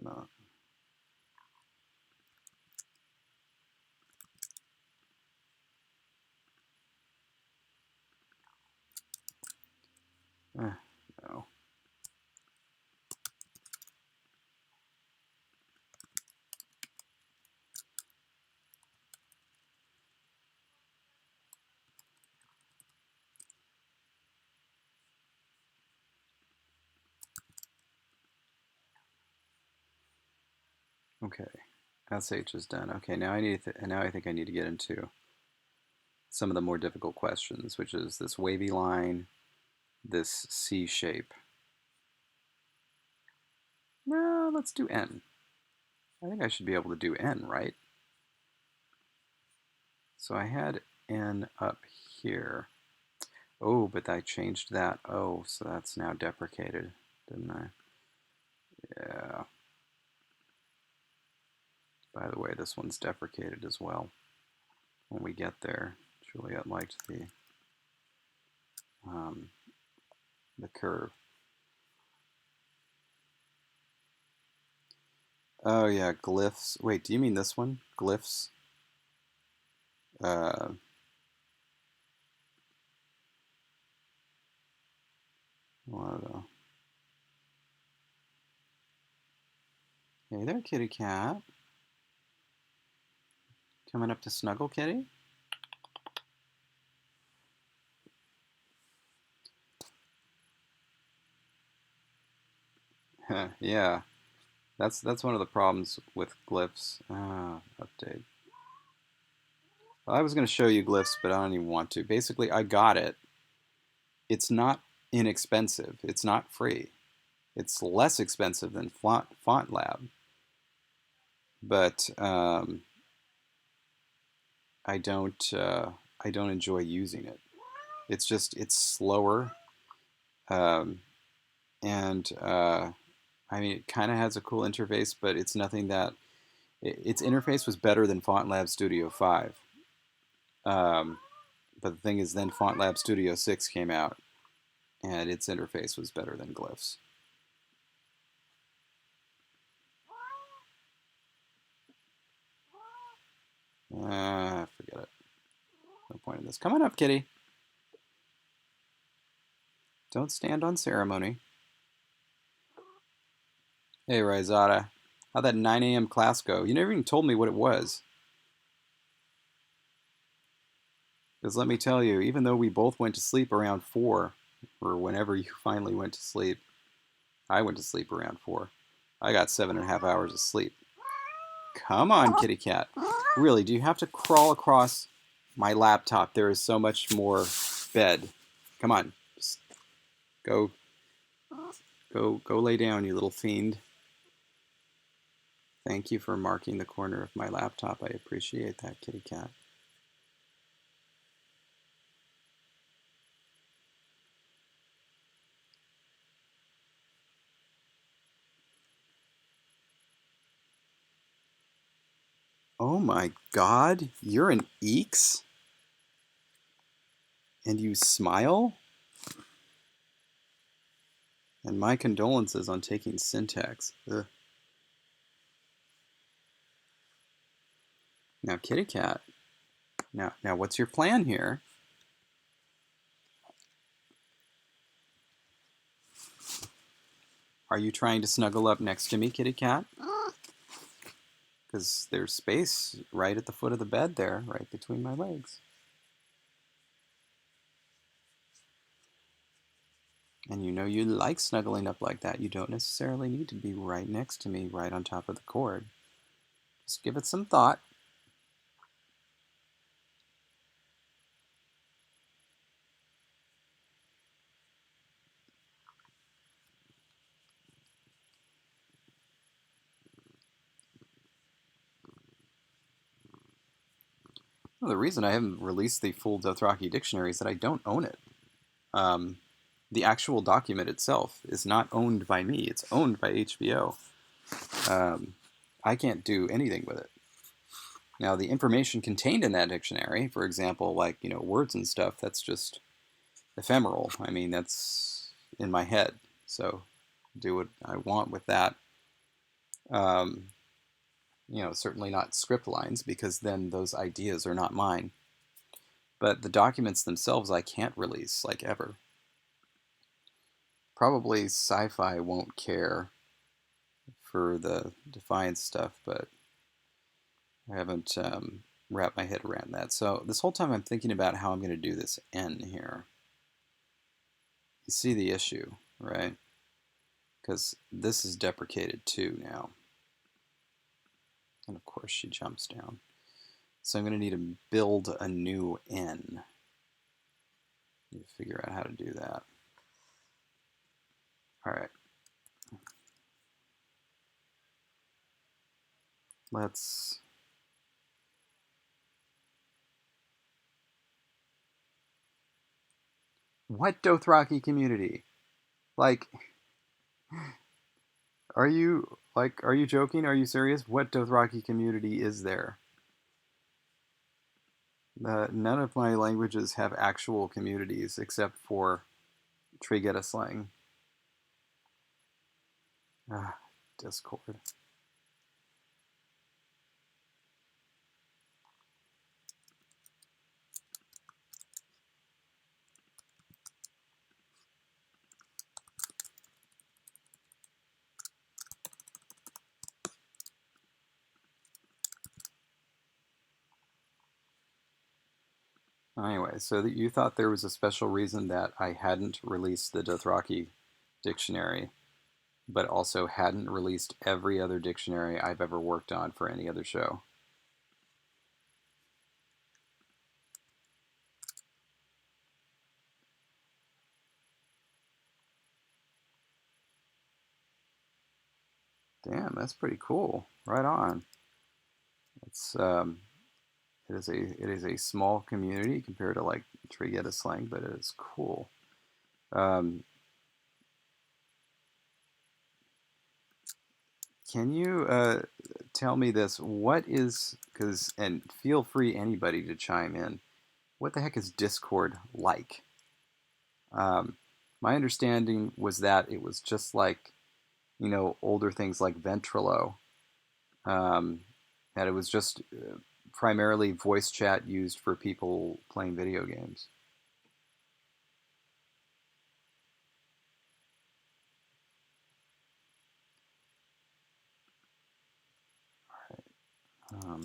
Not. No. Okay, SH is done. Okay, now I think I need to get into some of the more difficult questions, which is this wavy line, this C shape. No, let's do N. I think I should be able to do N, right? So I had N up here. Oh, but I changed that. Oh, so that's now deprecated, didn't I? Yeah. By the way, this one's deprecated as well. When we get there, Juliette liked the curve. Oh yeah, glyphs. Wait, do you mean this one? Glyphs? Uh, well, I don't know. Hey there, kitty cat. Coming up to snuggle, kitty? Yeah, that's one of the problems with glyphs. Update. Well, I was going to show you glyphs, but I don't even want to. Basically, I got it. It's not inexpensive. It's not free. It's less expensive than Font Lab, but I don't I don't enjoy using it. It's slower, um, and I mean it kind of has a cool interface, but it's nothing that its interface was better than FontLab Studio 5. Um, but the thing is, then FontLab Studio 6 came out, and its interface was better than Glyphs. Forget it. No point in this. Come on up, kitty. Don't stand on ceremony. Hey, Rizada. How'd that 9 a.m. class go? You never even told me what it was. Because let me tell you, even though we both went to sleep around 4, or whenever you finally went to sleep, I went to sleep around 4. I got 7.5 hours of sleep. Come on, kitty cat. Really, do you have to crawl across my laptop? There is so much more bed. Come on. Just go lay down, you little fiend. Thank you for marking the corner of my laptop. I appreciate that, kitty cat. Oh my god, you're an Eeks? And you smile? And my condolences on taking syntax. Ugh. Now, kitty cat. Now, what's your plan here? Are you trying to snuggle up next to me, kitty cat? Because there's space right at the foot of the bed there, right between my legs. And you know you like snuggling up like that. You don't necessarily need to be right next to me, right on top of the cord. Just give it some thought. Well, the reason I haven't released the full Dothraki dictionary is that I don't own it. The actual document itself is not owned by me. It's owned by HBO. I can't do anything with it. Now, the information contained in that dictionary, for example, like, words and stuff, that's just ephemeral. I mean, that's in my head. So do what I want with that. Um, certainly not script lines, because then those ideas are not mine. But the documents themselves I can't release, like, ever. Probably sci-fi won't care for the Defiance stuff, but I haven't wrapped my head around that. So this whole time I'm thinking about how I'm going to do this N here. You see the issue, right? Because this is deprecated too now. And of course she jumps down. So I'm going to need to build a new N. Need to figure out how to do that. All right. Let's... What Dothraki community? Like, are you joking? Are you serious? What Dothraki community is there? None of my languages have actual communities except for Trigeta slang. Discord. Anyway, so that you thought there was a special reason that I hadn't released the Dothraki dictionary. but also hadn't released every other dictionary I've ever worked on for any other show. Damn, that's pretty cool. Right on. It's it is a small community compared to like Trietta slang, but it is cool. Um, can you tell me this? What is, because, and feel free anybody to chime in. What the heck is Discord like? Um, my understanding was that it was just like, older things like Ventrilo. Um, that it was just primarily voice chat used for people playing video games. Um,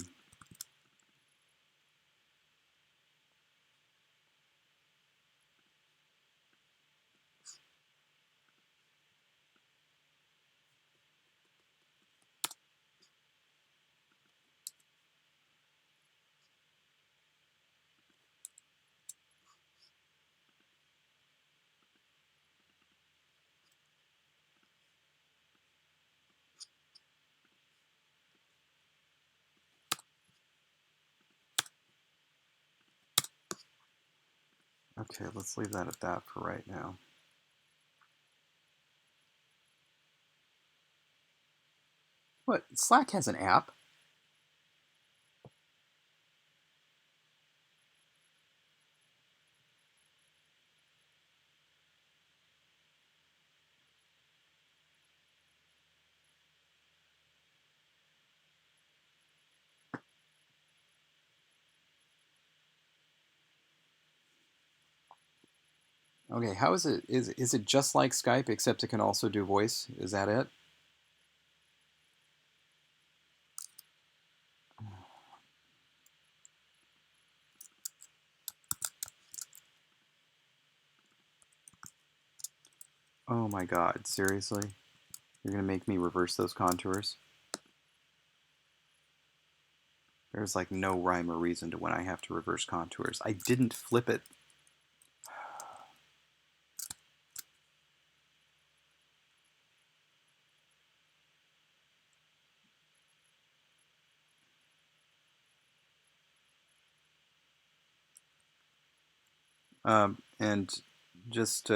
okay, let's leave that at that for right now. What? Slack has an app? Okay, how is it? Is it just like Skype except it can also do voice? Is that it? Oh my God, seriously? You're gonna make me reverse those contours? There's like no rhyme or reason to when I have to reverse contours. I didn't flip it. And just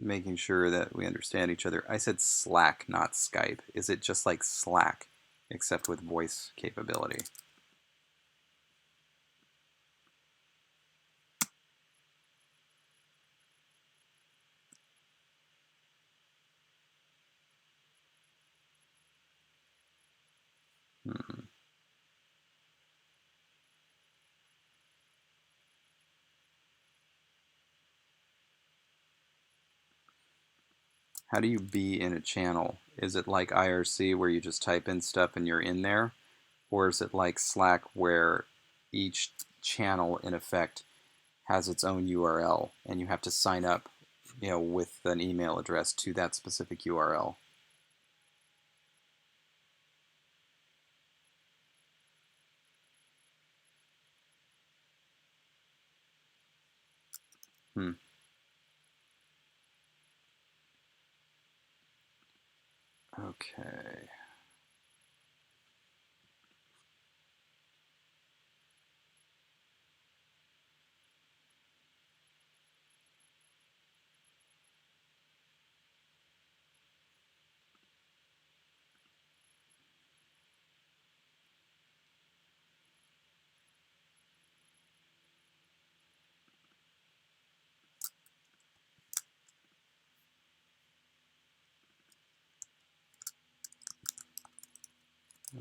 making sure that we understand each other. I said Slack, not Skype. Is it just like Slack, except with voice capability? Hmm. How do you be in a channel? Is it like IRC where you just type in stuff and you're in there? Or is it like Slack where each channel, in effect, has its own URL and you have to sign up, with an email address to that specific URL? Hmm. Okay.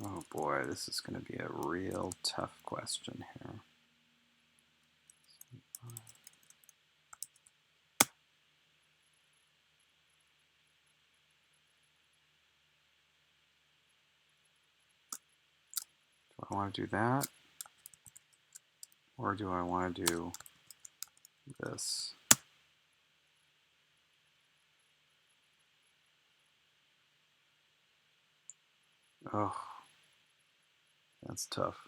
Oh boy, this is going to be a real tough question here. Do I want to do that? Or do I want to do this? Oh, that's tough.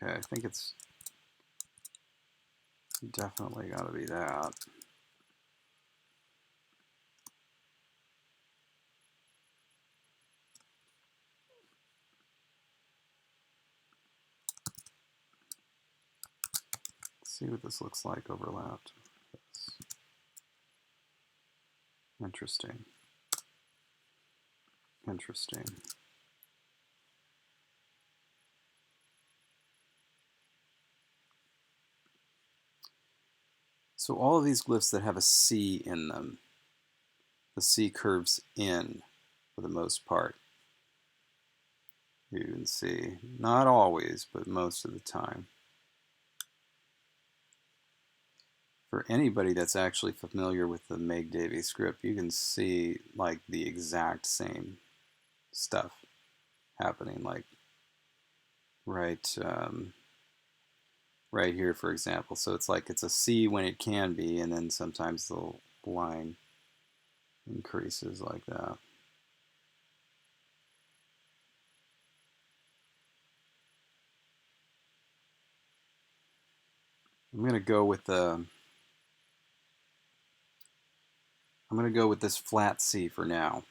Okay, I think it's definitely got to be that. Let's see what this looks like overlapped. Interesting. Interesting. So all of these glyphs that have a C in them, the C curves in for the most part. You can see, not always, but most of the time. For anybody that's actually familiar with the Meg Davies script, you can see like the exact same stuff happening, like right right here, for example. So it's like it's a C when it can be, and then sometimes the line increases like that. I'm gonna go with this flat C for now.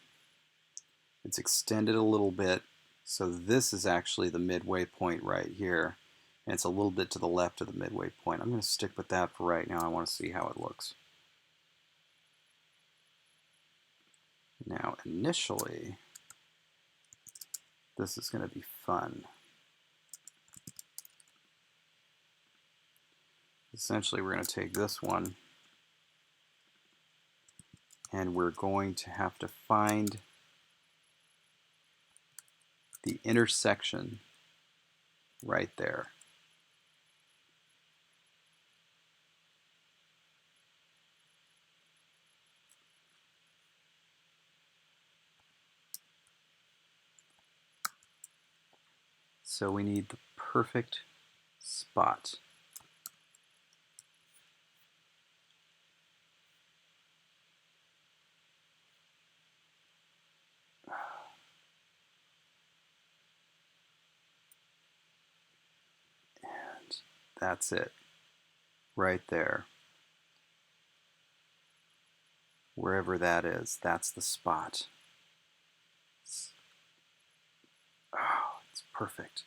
It's extended a little bit, so this is actually the midway point right here, and it's a little bit to the left of the midway point. I'm going to stick with that for right now. I want to see how it looks. Now, initially, this is going to be fun. Essentially, we're going to take this one, and we're going to have to find the intersection right there. So we need the perfect spot. And that's it, right there. Wherever that is, that's the spot. Oh, it's perfect.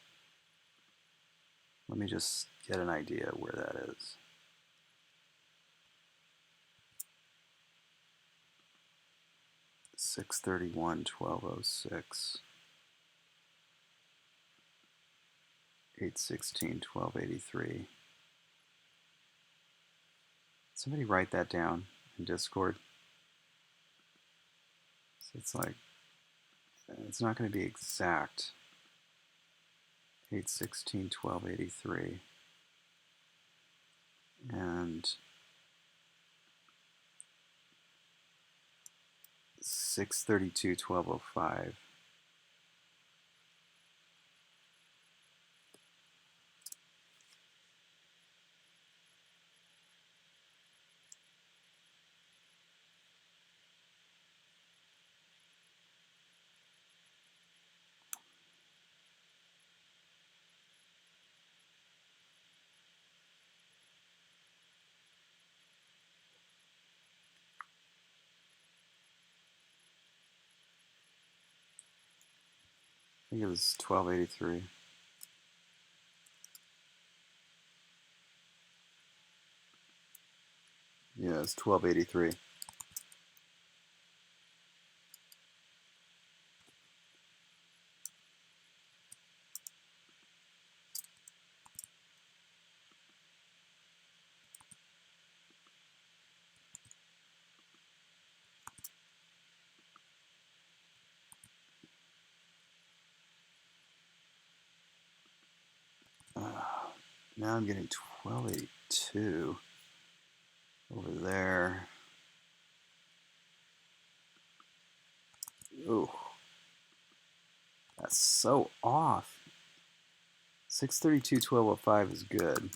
Let me just get an idea where that is. Six 1206, 816, 1283. Somebody write that down in Discord. So it's like, it's not going to be exact. 816, 1283. And 632, 1205. I think it was 1283. Yeah, it's 1283. Now I'm getting 1282 over there. Ooh, that's so off. 632, 1205 is good.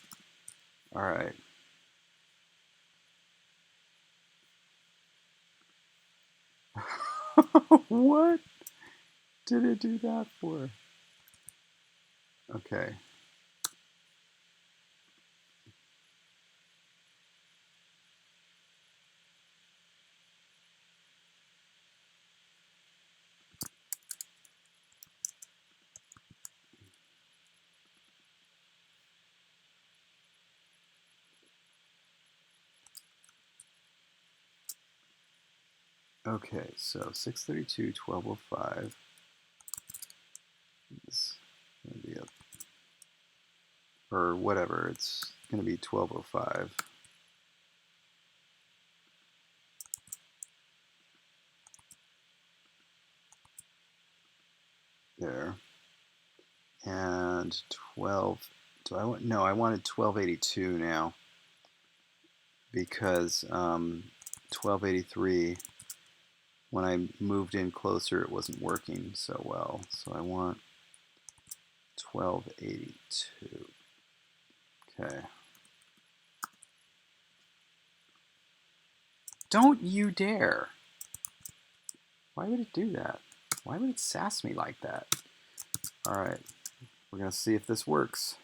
All right. What did it do that for? Okay. Okay, so 632, 1205 is going to be up, or whatever, it's going to be 1205. There. And 12, do I want, no, I wanted 1282 now because 1283, when I moved in closer, it wasn't working so well. So I want 1282. Okay. Don't you dare. Why would it do that? Why would it sass me like that? All right, we're going to see if this works.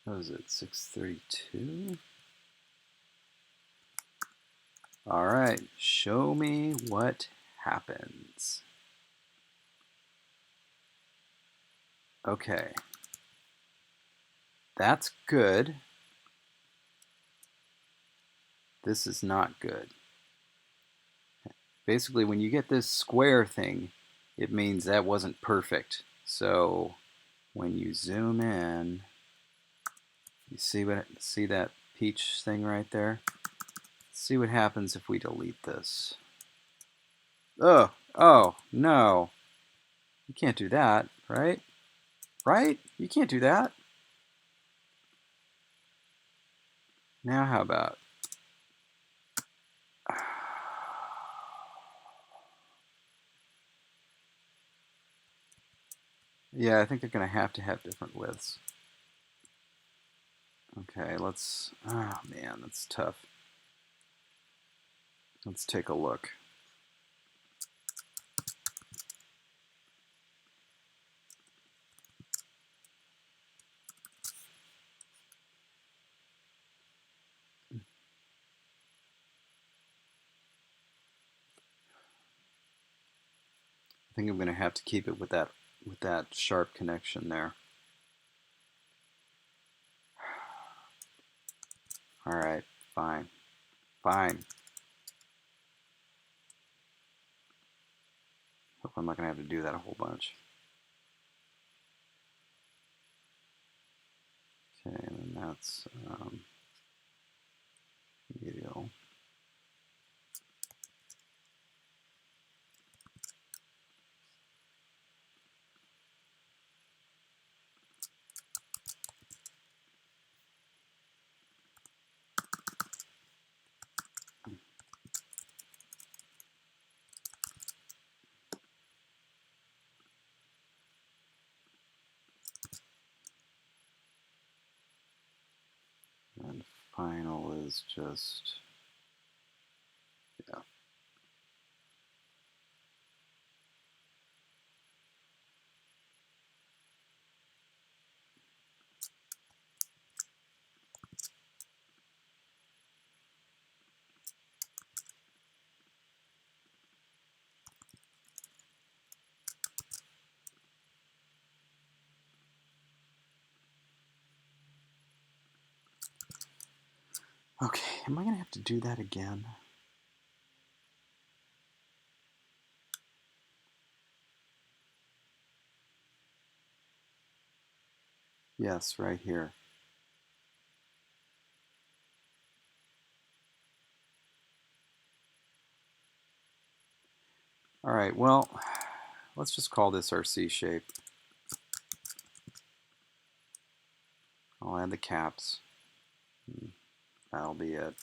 What is it, 632? All right, show me what happens. Okay, that's good. This is not good. Basically, when you get this square thing, it means that wasn't perfect. So when you zoom in, you see that peach thing right there? See what happens if we delete this. Oh, no. You can't do that, right? Right? You can't do that. Now how about? Yeah, I think they're going to have different widths. Okay, let's, oh man, that's tough. Let's take a look. I think I'm going to have to keep it with that sharp connection there. All right, fine. Fine. Hope I'm not going to have to do that a whole bunch. Okay, and then that's medial. And final is just, yeah. Okay, am I going to have to do that again? Yes, right here. All right, well, let's just call this our C shape. I'll add the caps. That'll be it.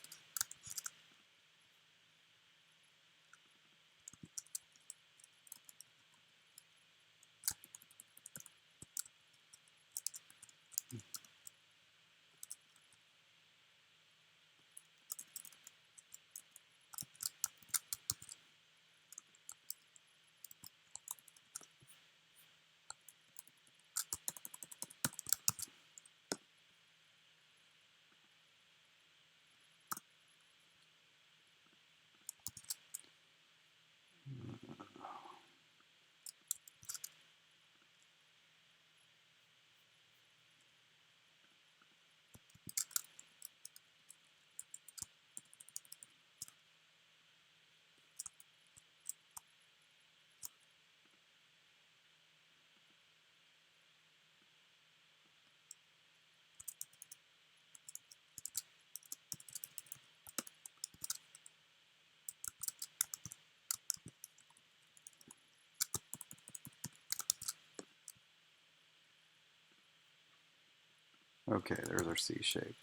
Okay, there's our C shape,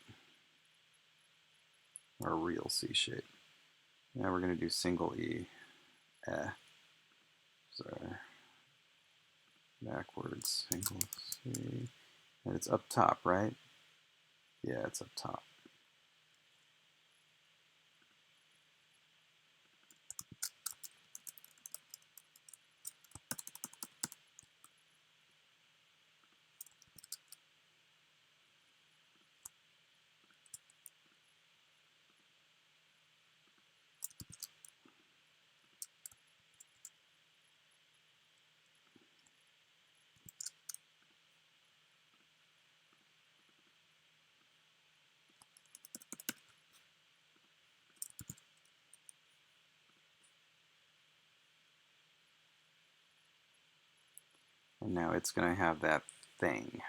our real C shape. Now we're going to do single E. Sorry. Backwards, single C. And it's up top, right? Yeah, it's up top. And now it's going to have that thing.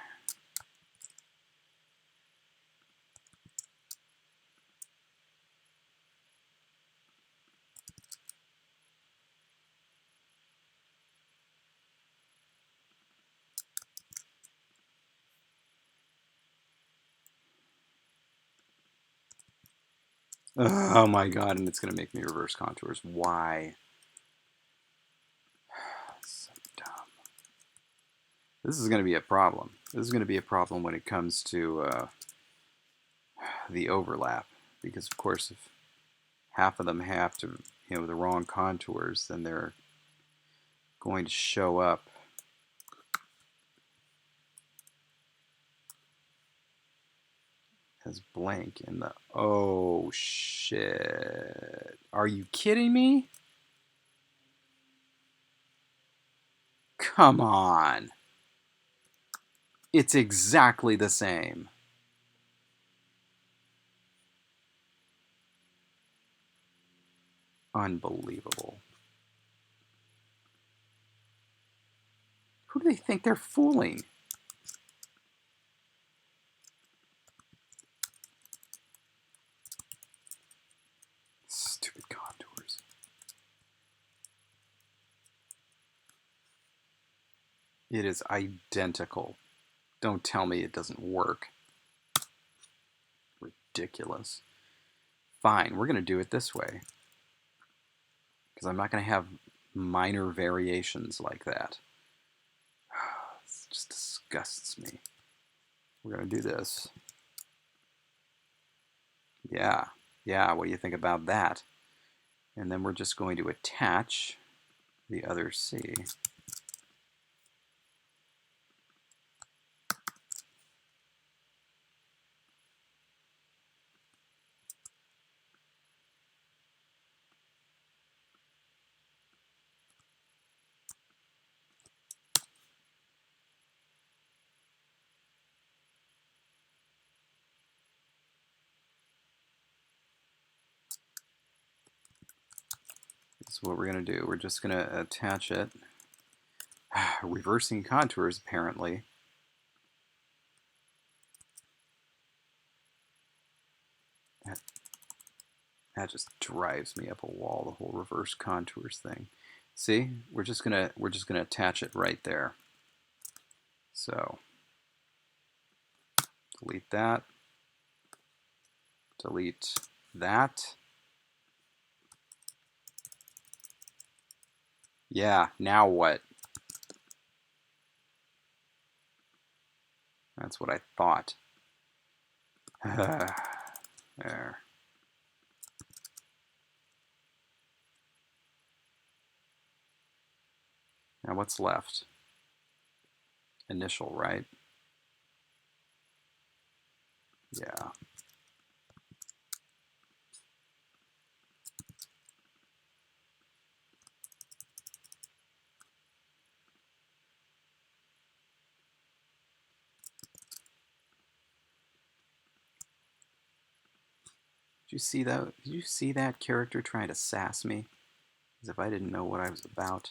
Oh my god, and it's going to make me reverse contours. Why? So dumb. This is going to be a problem. This is going to be a problem when it comes to the overlap. Because, of course, if half of them have to, the wrong contours, then they're going to show up as blank in the... Oh, shit. Are you kidding me? Come on. It's exactly the same. Unbelievable. Who do they think they're fooling? Stupid contours. It is identical. Don't tell me it doesn't work. Ridiculous. Fine, we're going to do it this way. Because I'm not going to have minor variations like that. It just disgusts me. We're going to do this. Yeah, what do you think about that? And then we're just going to attach the other C. This is what we're going to do. We're just going to attach it. Reversing contours, apparently. That just drives me up a wall, the whole reverse contours thing. See, we're just gonna attach it right there. So delete that, delete that. Yeah, now what? That's what I thought. There. Now what's left? Initial, right? Yeah. Did you see that? Did you see that character trying to sass me? As if I didn't know what I was about.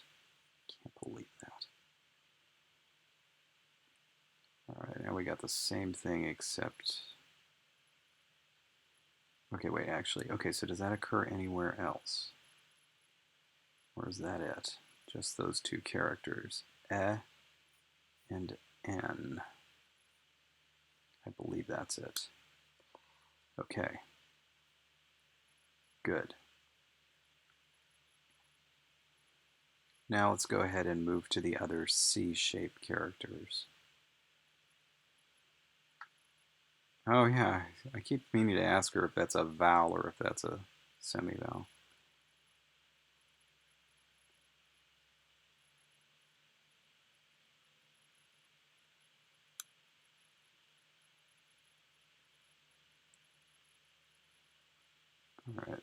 Can't believe that. Alright, now we got the same thing except... Okay, wait, actually. Okay, so does that occur anywhere else? Or is that it? Just those two characters. And N. I believe that's it. Okay. Good. Now let's go ahead and move to the other C-shaped characters. Oh yeah, I keep meaning to ask her if that's a vowel or if that's a semi-vowel. All right.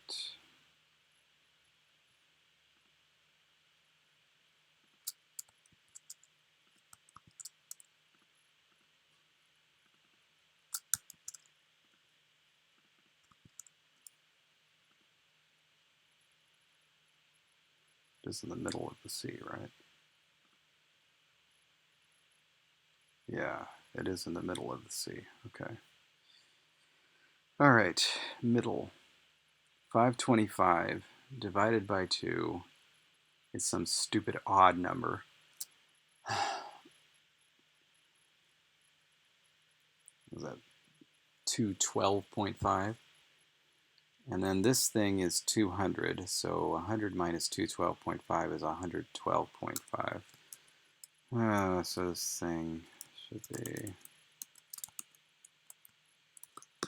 Just in the middle of the C, right? Yeah, it is in the middle of the C. Okay. All right, middle. 525 divided by 2 is some stupid odd number. Was that 212.5? And then this thing is 200, so 100 minus 212.5 is 112.5. So this thing should be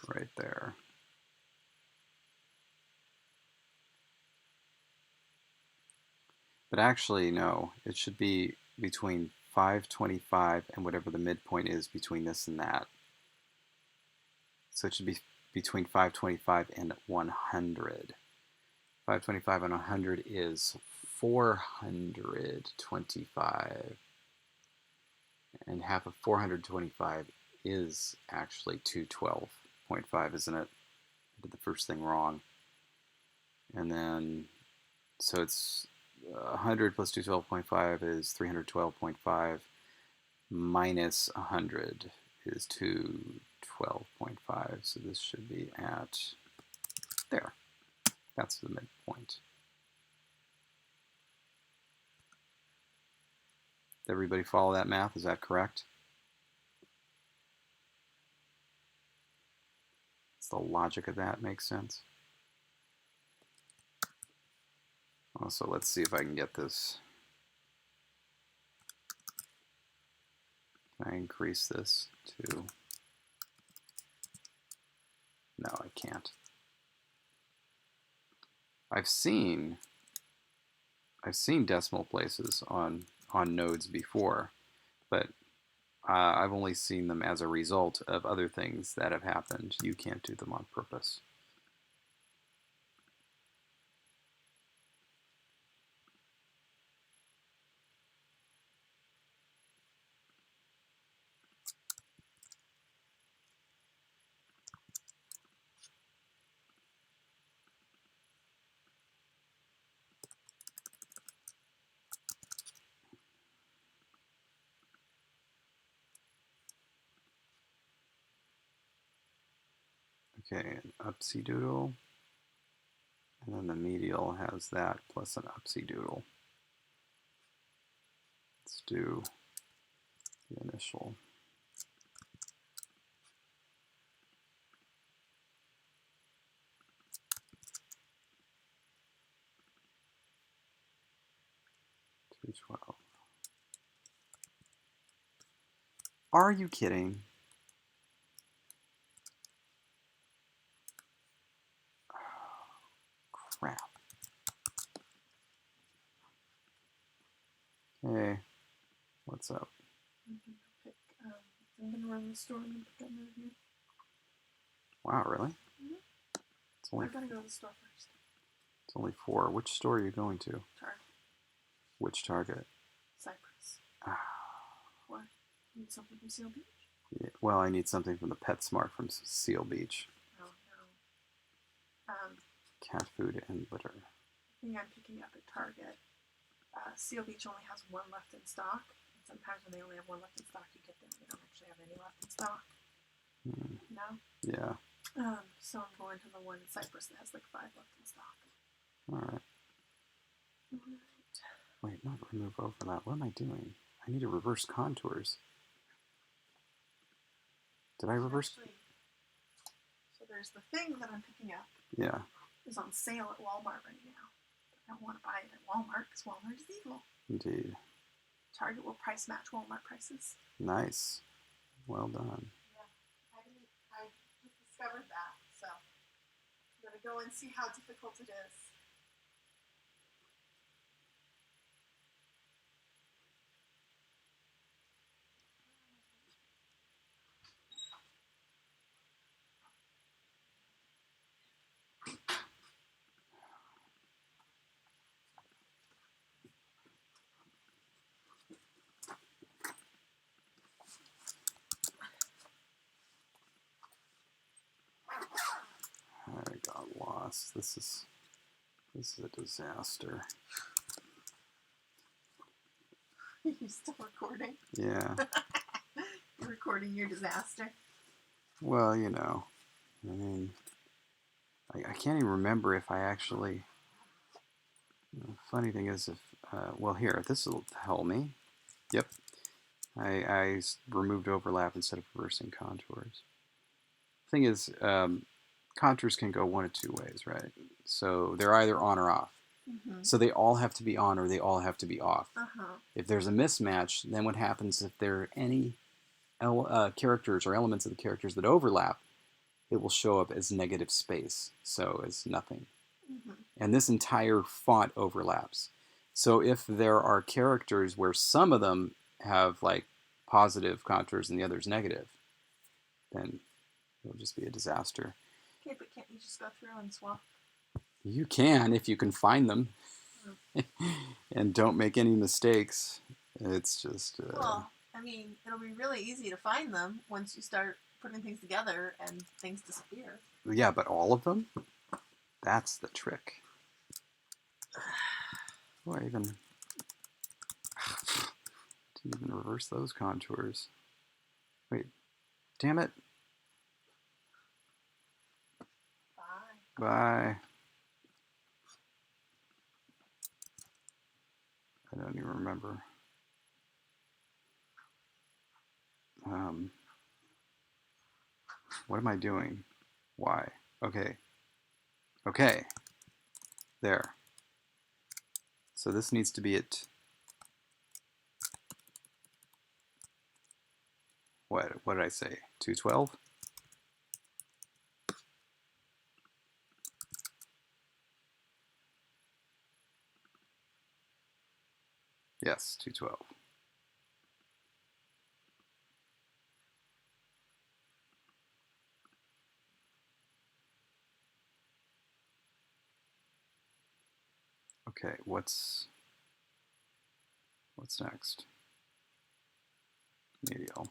right there. But actually, no, it should be between 525 and whatever the midpoint is between this and that. So it should be between 525 and 100. 525 and 100 is 425. And half of 425 is actually 212.5, isn't it? I did the first thing wrong. And then, so it's 100 plus 212.5 is 312.5 minus 100 is 212.5. So this should be at there. That's the midpoint. Did everybody follow that math? Is that correct? Does the logic of that make sense? Also, let's see if I can get this. Can I increase this to... No, I can't. I've seen decimal places on nodes before, but I've only seen them as a result of other things that have happened. You can't do them on purpose. Okay, upsy doodle. And then the medial has that plus an upsy doodle. Let's do the initial. $212. Are you kidding? Crap. Hey, what's up? I'm gonna run the store and pick up review. Wow, really? It's only, I gotta go to the store first. it's only 4. Which store are you going to? Target. Which Target? Cypress. Ah. What? Need something from Seal Beach? Yeah, well, I need something from the PetSmart from Seal Beach. Oh no. Cat food and litter. I think I'm picking up at Target. Seal Beach only has 1 left in stock. And sometimes when they only have 1 left in stock, you get them. They don't actually have any left in stock. No? Yeah. So I'm going to the one in Cypress that has like 5 left in stock. Alright. Wait, not remove overlap. What am I doing? I need to reverse contours. Did I reverse? Actually, so there's the thing that I'm picking up. Yeah. Is on sale at Walmart right now. I don't want to buy it at Walmart because Walmart is evil. Indeed. Target will price match Walmart prices. Nice. Well done. Yeah, I just discovered that, so I'm gonna go and see how difficult it is. I got lost. This is a disaster. Are you still recording? Yeah. You're recording your disaster. Well, you know, I mean, I can't even remember if I actually. The funny thing is, if well, here, this will tell me. Yep. I removed overlap instead of reversing contours. Thing is, contours can go one of 2 ways, right? So they're either on or off. So they all have to be on or they all have to be off. If there's a mismatch, then what happens if there are any characters or elements of the characters that overlap, it will show up as negative space, so as nothing. And this entire font overlaps. So if there are characters where some of them have like positive contours and the others negative, then it'll just be a disaster. Okay, but can't you just go through and swap? You can if you can find them. And don't make any mistakes. It's just... well, I mean, it'll be really easy to find them once you start putting things together and things disappear. Yeah, but all of them? That's the trick. Oh, I even... didn't even reverse those contours. Wait. Damn it. Bye. Bye. I don't even remember. What am I doing? Why? Okay. Okay. There. So this needs to be at... What did I say? 212? Yes, 212. Okay, what's next? Medial.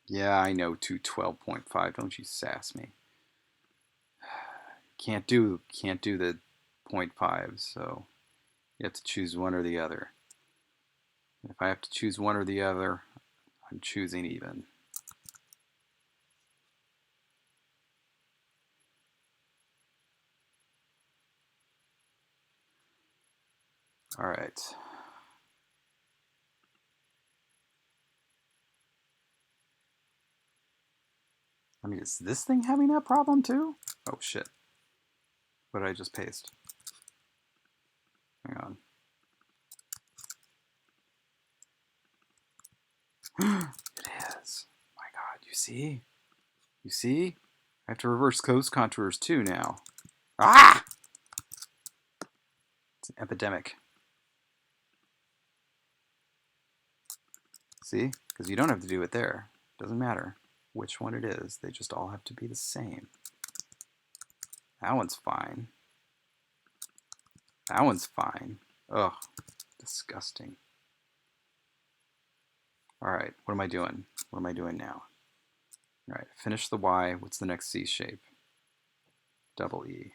Yeah, I know 212.5. Don't you sass me. Can't do the 0.5, so you have to choose one or the other. If I have to choose one or the other, I'm choosing even. All right. I mean, is this thing having that problem too? Oh shit. What did I just paste? Hang on. It is. My God, you see? You see? I have to reverse coast contours too now. Ah! It's an epidemic. See? Because you don't have to do it there. Doesn't matter which one it is. They just all have to be the same. That one's fine. That one's fine. Ugh. Disgusting. All right. What am I doing? What am I doing now? All right. Finish the Y. What's the next C shape? Double E.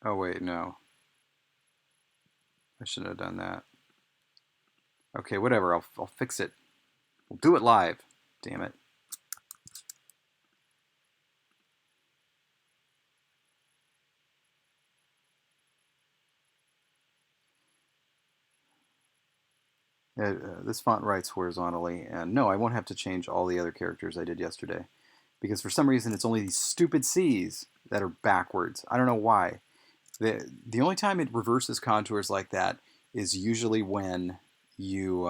Oh, wait. No. I shouldn't have done that. Okay, whatever. I'll fix it. We'll do it live. Damn it. This font writes horizontally, and no, I won't have to change all the other characters I did yesterday, because for some reason it's only these stupid C's that are backwards. I don't know why. The only time it reverses contours like that is usually when you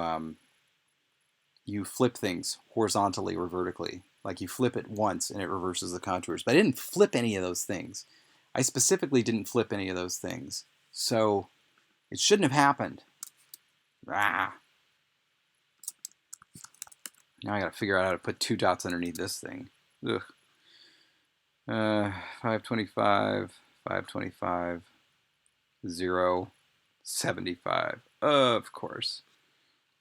flip things horizontally or vertically. Like you flip it once and it reverses the contours. But I didn't flip any of those things. I specifically didn't flip any of those things. So it shouldn't have happened. Ah. Now I gotta figure out how to put 2 dots underneath this thing. Ugh. 525, 525, 0, 75. Of course.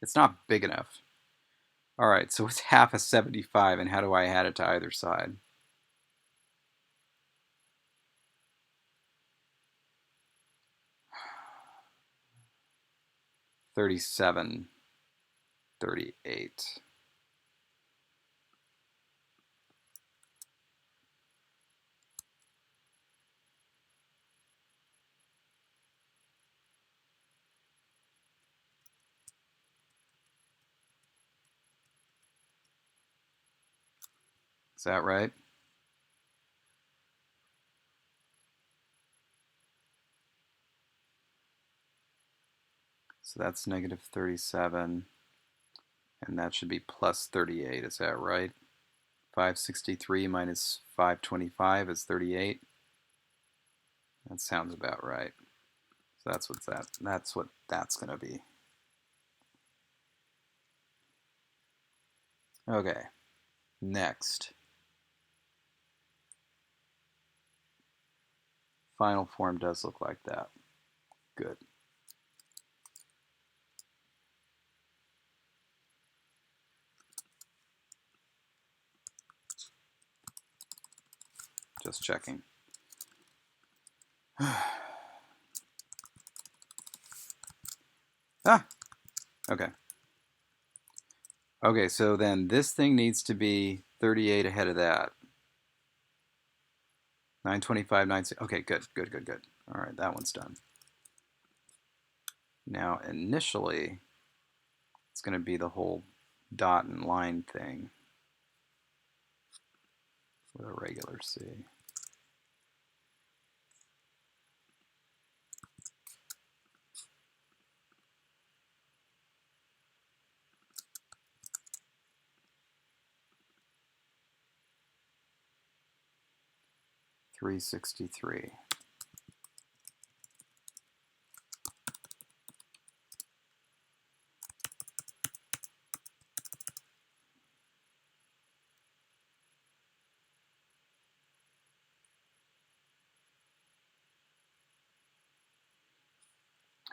It's not big enough. All right, so it's half a 75, and how do I add it to either side? $37, $38. Is that right? So that's negative 37, and that should be plus 38. Is that right? 563 minus 525 is 38. That sounds about right. So that's what that's going to be. Okay. Next. Final form does look like that. Good. Just checking. Ah, okay. Okay, so then this thing needs to be 38 ahead of that. 925, 96. Okay, good. All right, that one's done. Now, initially, it's going to be the whole dot and line thing with a regular C. $363.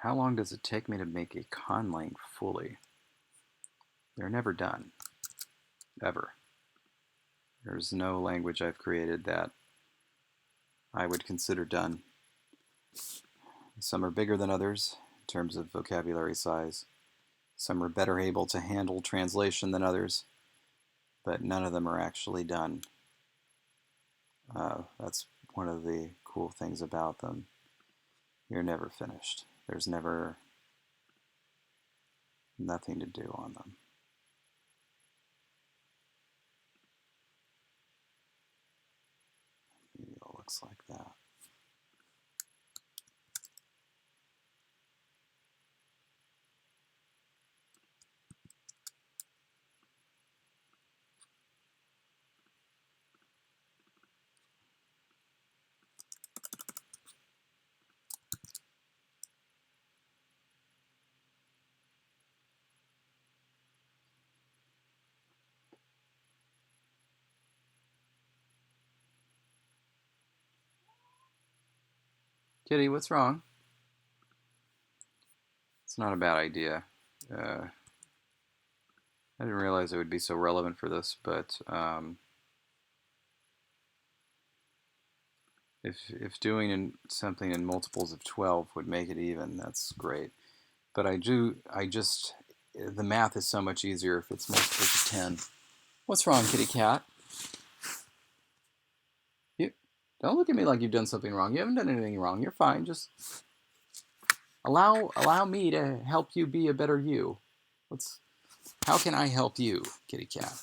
How long does it take me to make a conlang fully? They're never done, ever. There's no language I've created that I would consider done. Some are bigger than others in terms of vocabulary size. Some are better able to handle translation than others, but none of them are actually done. That's one of the cool things about them. You're never finished. There's never nothing to do on them. Maybe it looks like that. Kitty, what's wrong? It's not a bad idea. I didn't realize it would be so relevant for this, but if doing something in multiples of 12 would make it even, that's great. But the math is so much easier if it's multiples of 10. What's wrong, kitty cat? You don't look at me like you've done something wrong. You haven't done anything wrong. You're fine. Just allow me to help you be a better you. How can I help you, kitty cat?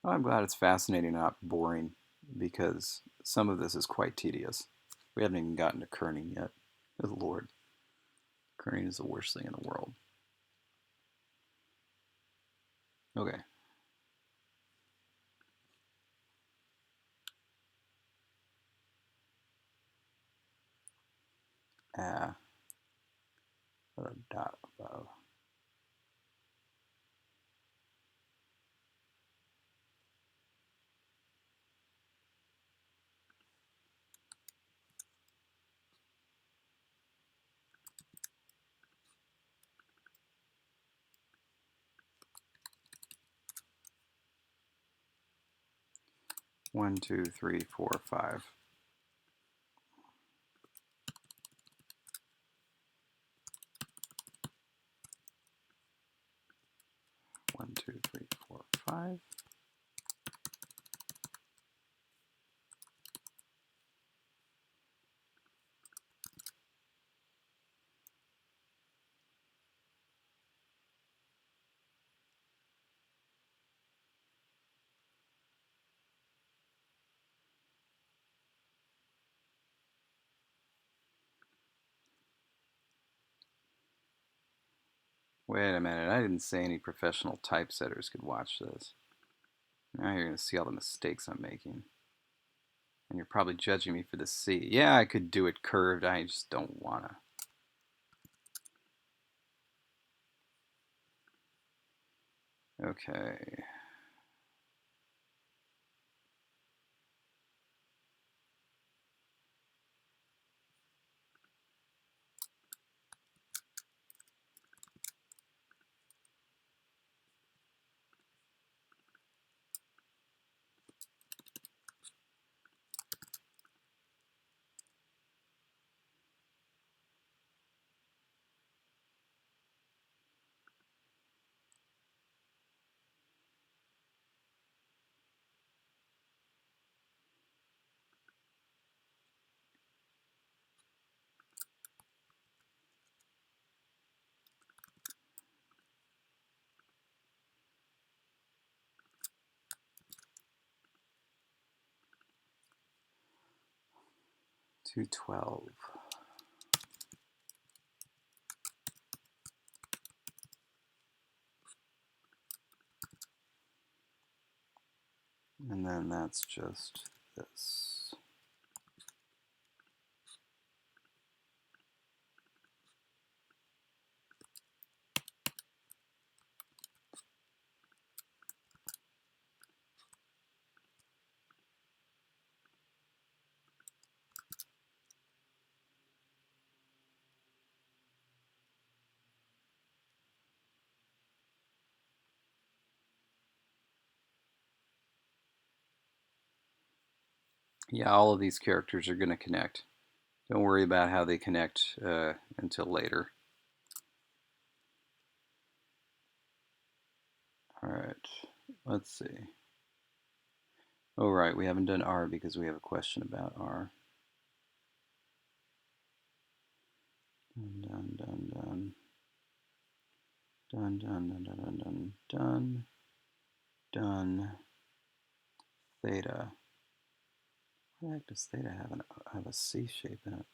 Well, I'm glad it's fascinating, not boring, because some of this is quite tedious. We haven't even gotten to kerning yet. Good Lord. Kerning is the worst thing in the world. Okay. Put a dot above. One, two, three, four, five. One, two, three, four, five. Wait a minute, I didn't say any professional typesetters could watch this. Now you're going to see all the mistakes I'm making. And you're probably judging me for the C. Yeah, I could do it curved, I just don't want to. Okay. Two 12. And then that's just this. Yeah, all of these characters are going to connect. Don't worry about how they connect until later. All right, let's see. Oh, right, we haven't done R because we have a question about R. Dun, dun, dun, dun, dun, dun, dun, dun, dun, dun, theta. What the heck does theta have a C shape in it?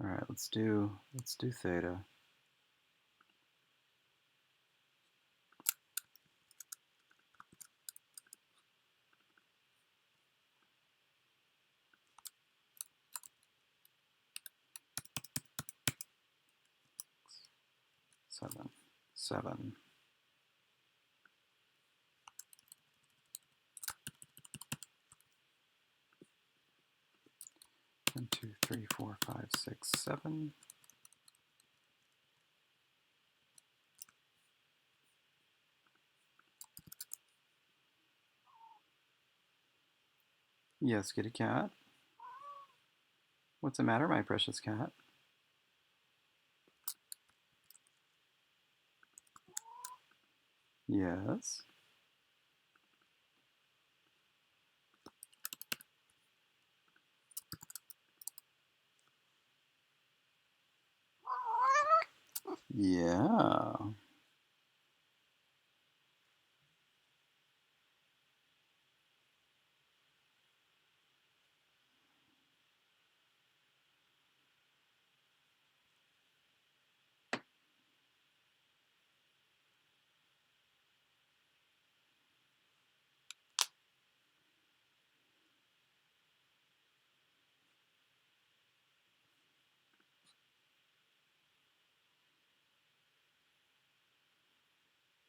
All right, let's do theta. Seven. 1, 2, 3, 4, 5, 6, 7. Yes, kitty cat. What's the matter, my precious cat? Yes. Yeah.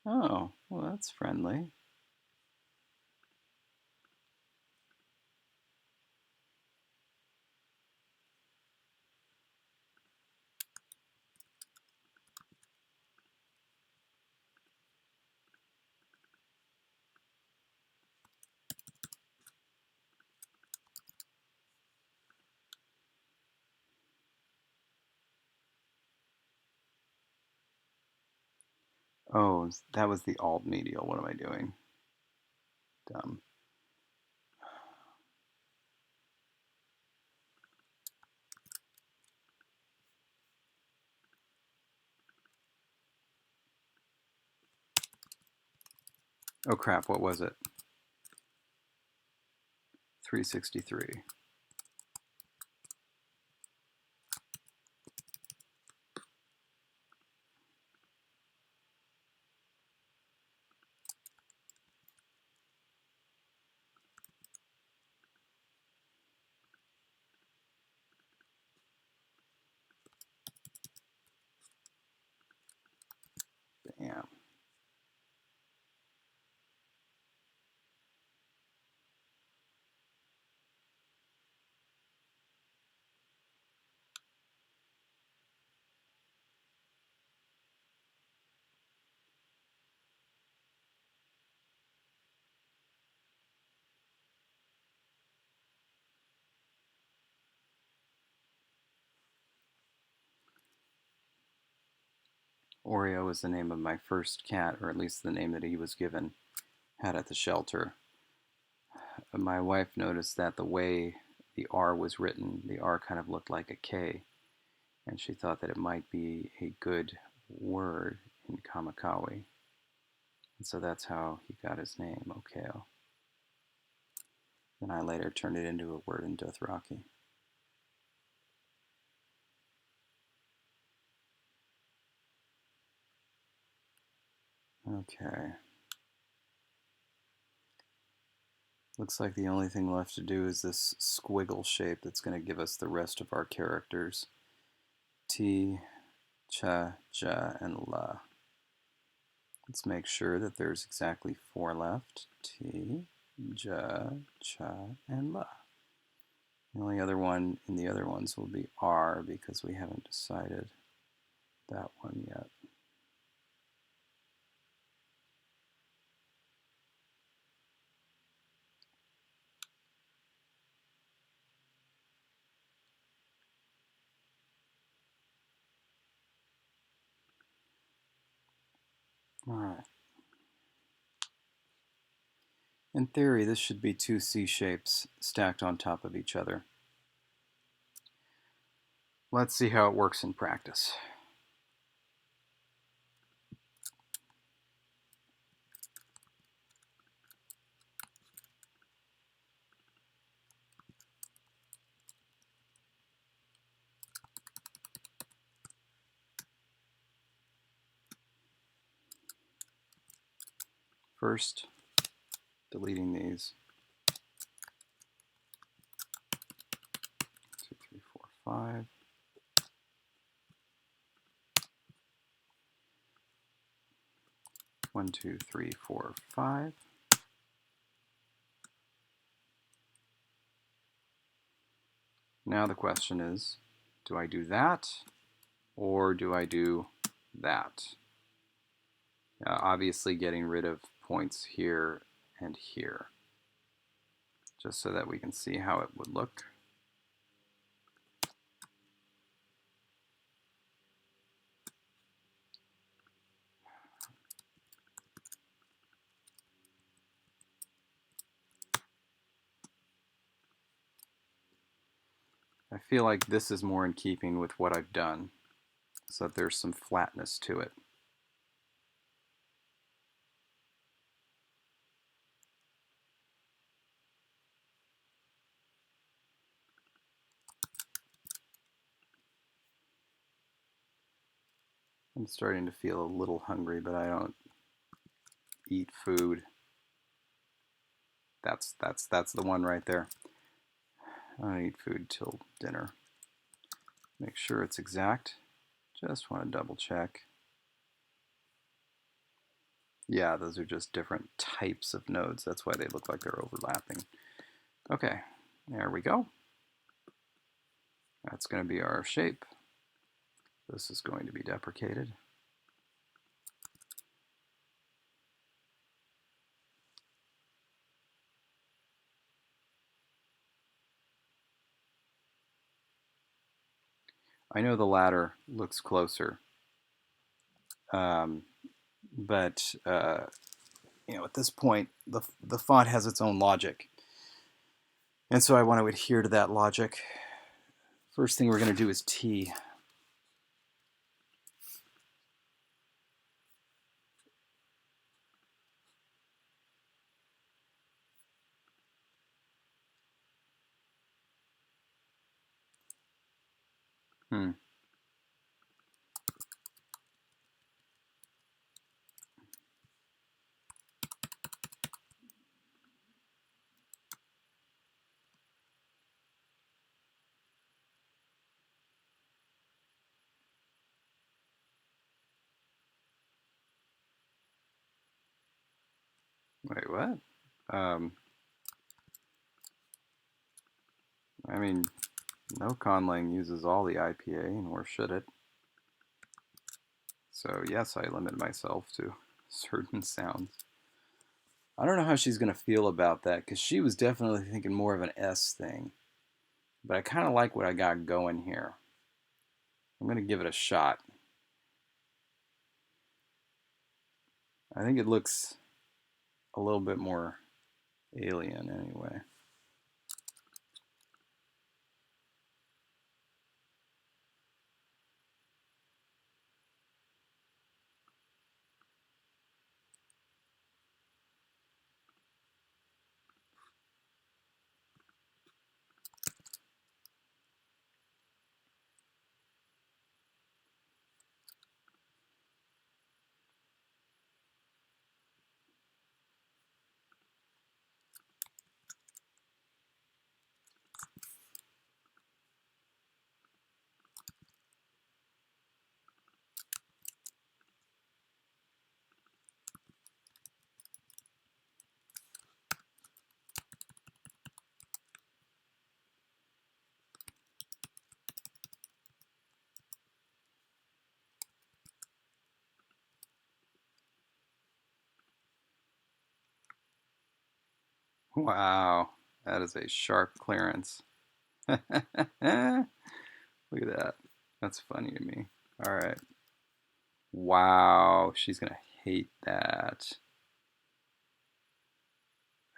Oh, well, that's friendly. Oh, that was the alt medial. What am I doing? Dumb. Oh crap, what was it? 363. Bam. Oreo was the name of my first cat, or at least the name that he was given, had at the shelter. My wife noticed that the way the R was written, the R kind of looked like a K, and she thought that it might be a good word in Kamakawi. And so that's how he got his name, Okeo. Then I later turned it into a word in Dothraki. Okay. Looks like the only thing left to do is this squiggle shape that's going to give us the rest of our characters. T, cha, ja, and la. Let's make sure that there's exactly 4 left. T, ja, cha, and la. The only other one in the other ones will be R because we haven't decided that one yet. All right. In theory, this should be two C shapes stacked on top of each other. Let's see how it works in practice. First, deleting these. 2, 3, 4, 5. One, 2, 3, 4, 5. Now the question is, do I do that or do I do that? Obviously getting rid of points here and here, just so that we can see how it would look. I feel like this is more in keeping with what I've done, so that there's some flatness to it. I'm starting to feel a little hungry, but I don't eat food. That's the one right there. I don't eat food till dinner. Make sure it's exact. Just want to double check. Yeah, those are just different types of nodes. That's why they look like they're overlapping. Okay, there we go. That's going to be our shape. This is going to be deprecated. I know the ladder looks closer, but you know, at this point, the font has its own logic, and so I want to adhere to that logic. First thing we're going to do is T. Hmm. Wait, what? I mean, no conlang uses all the IPA, nor should it. So yes, I limit myself to certain sounds. I don't know how she's going to feel about that, because she was definitely thinking more of an S thing. But I kind of like what I got going here. I'm going to give it a shot. I think it looks a little bit more alien anyway. Wow, that is a sharp clearance. Look at that. That's funny to me. All right. Wow, she's going to hate that.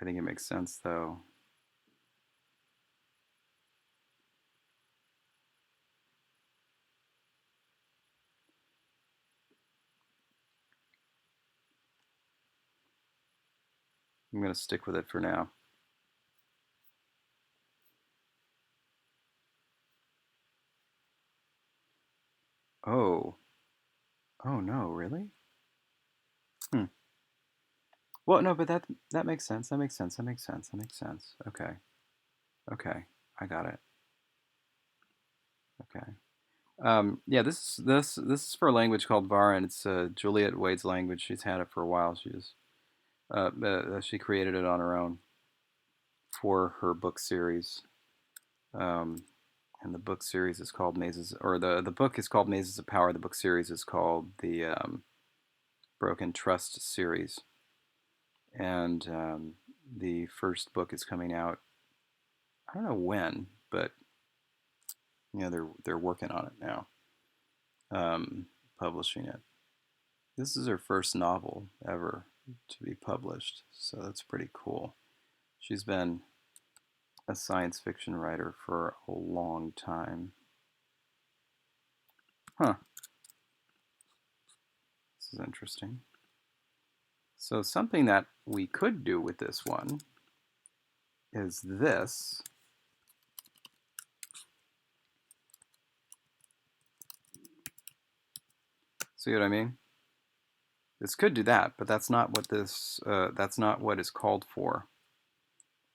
I think it makes sense though. I'm going to stick with it for now. Oh. Oh no, really? Well, no, but that makes sense. That makes sense. That makes sense. That makes sense. Okay. Okay. I got it. Okay. Yeah, this is for a language called Varin. It's Juliette Wade's language. She's had it for a while. She created it on her own for her book series. And the book series is called Mazes, or the book is called Mazes of Power. The book series is called the Broken Trust series. And the first book is coming out. I don't know when, but they're working on it now, publishing it. This is her first novel ever to be published, so that's pretty cool. She's been a science fiction writer for a long time. Huh. This is interesting. So something that we could do with this one is this. See what I mean? This could do that, but that's not what that's not what is called for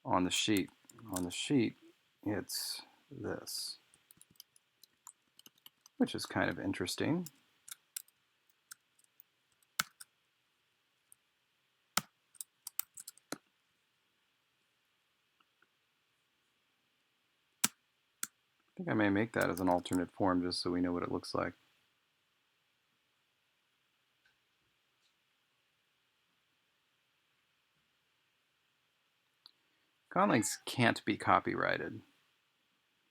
on the sheet. On the sheet, it's this, which is kind of interesting. I think I may make that as an alternate form just so we know what it looks like. Conlinks can't be copyrighted,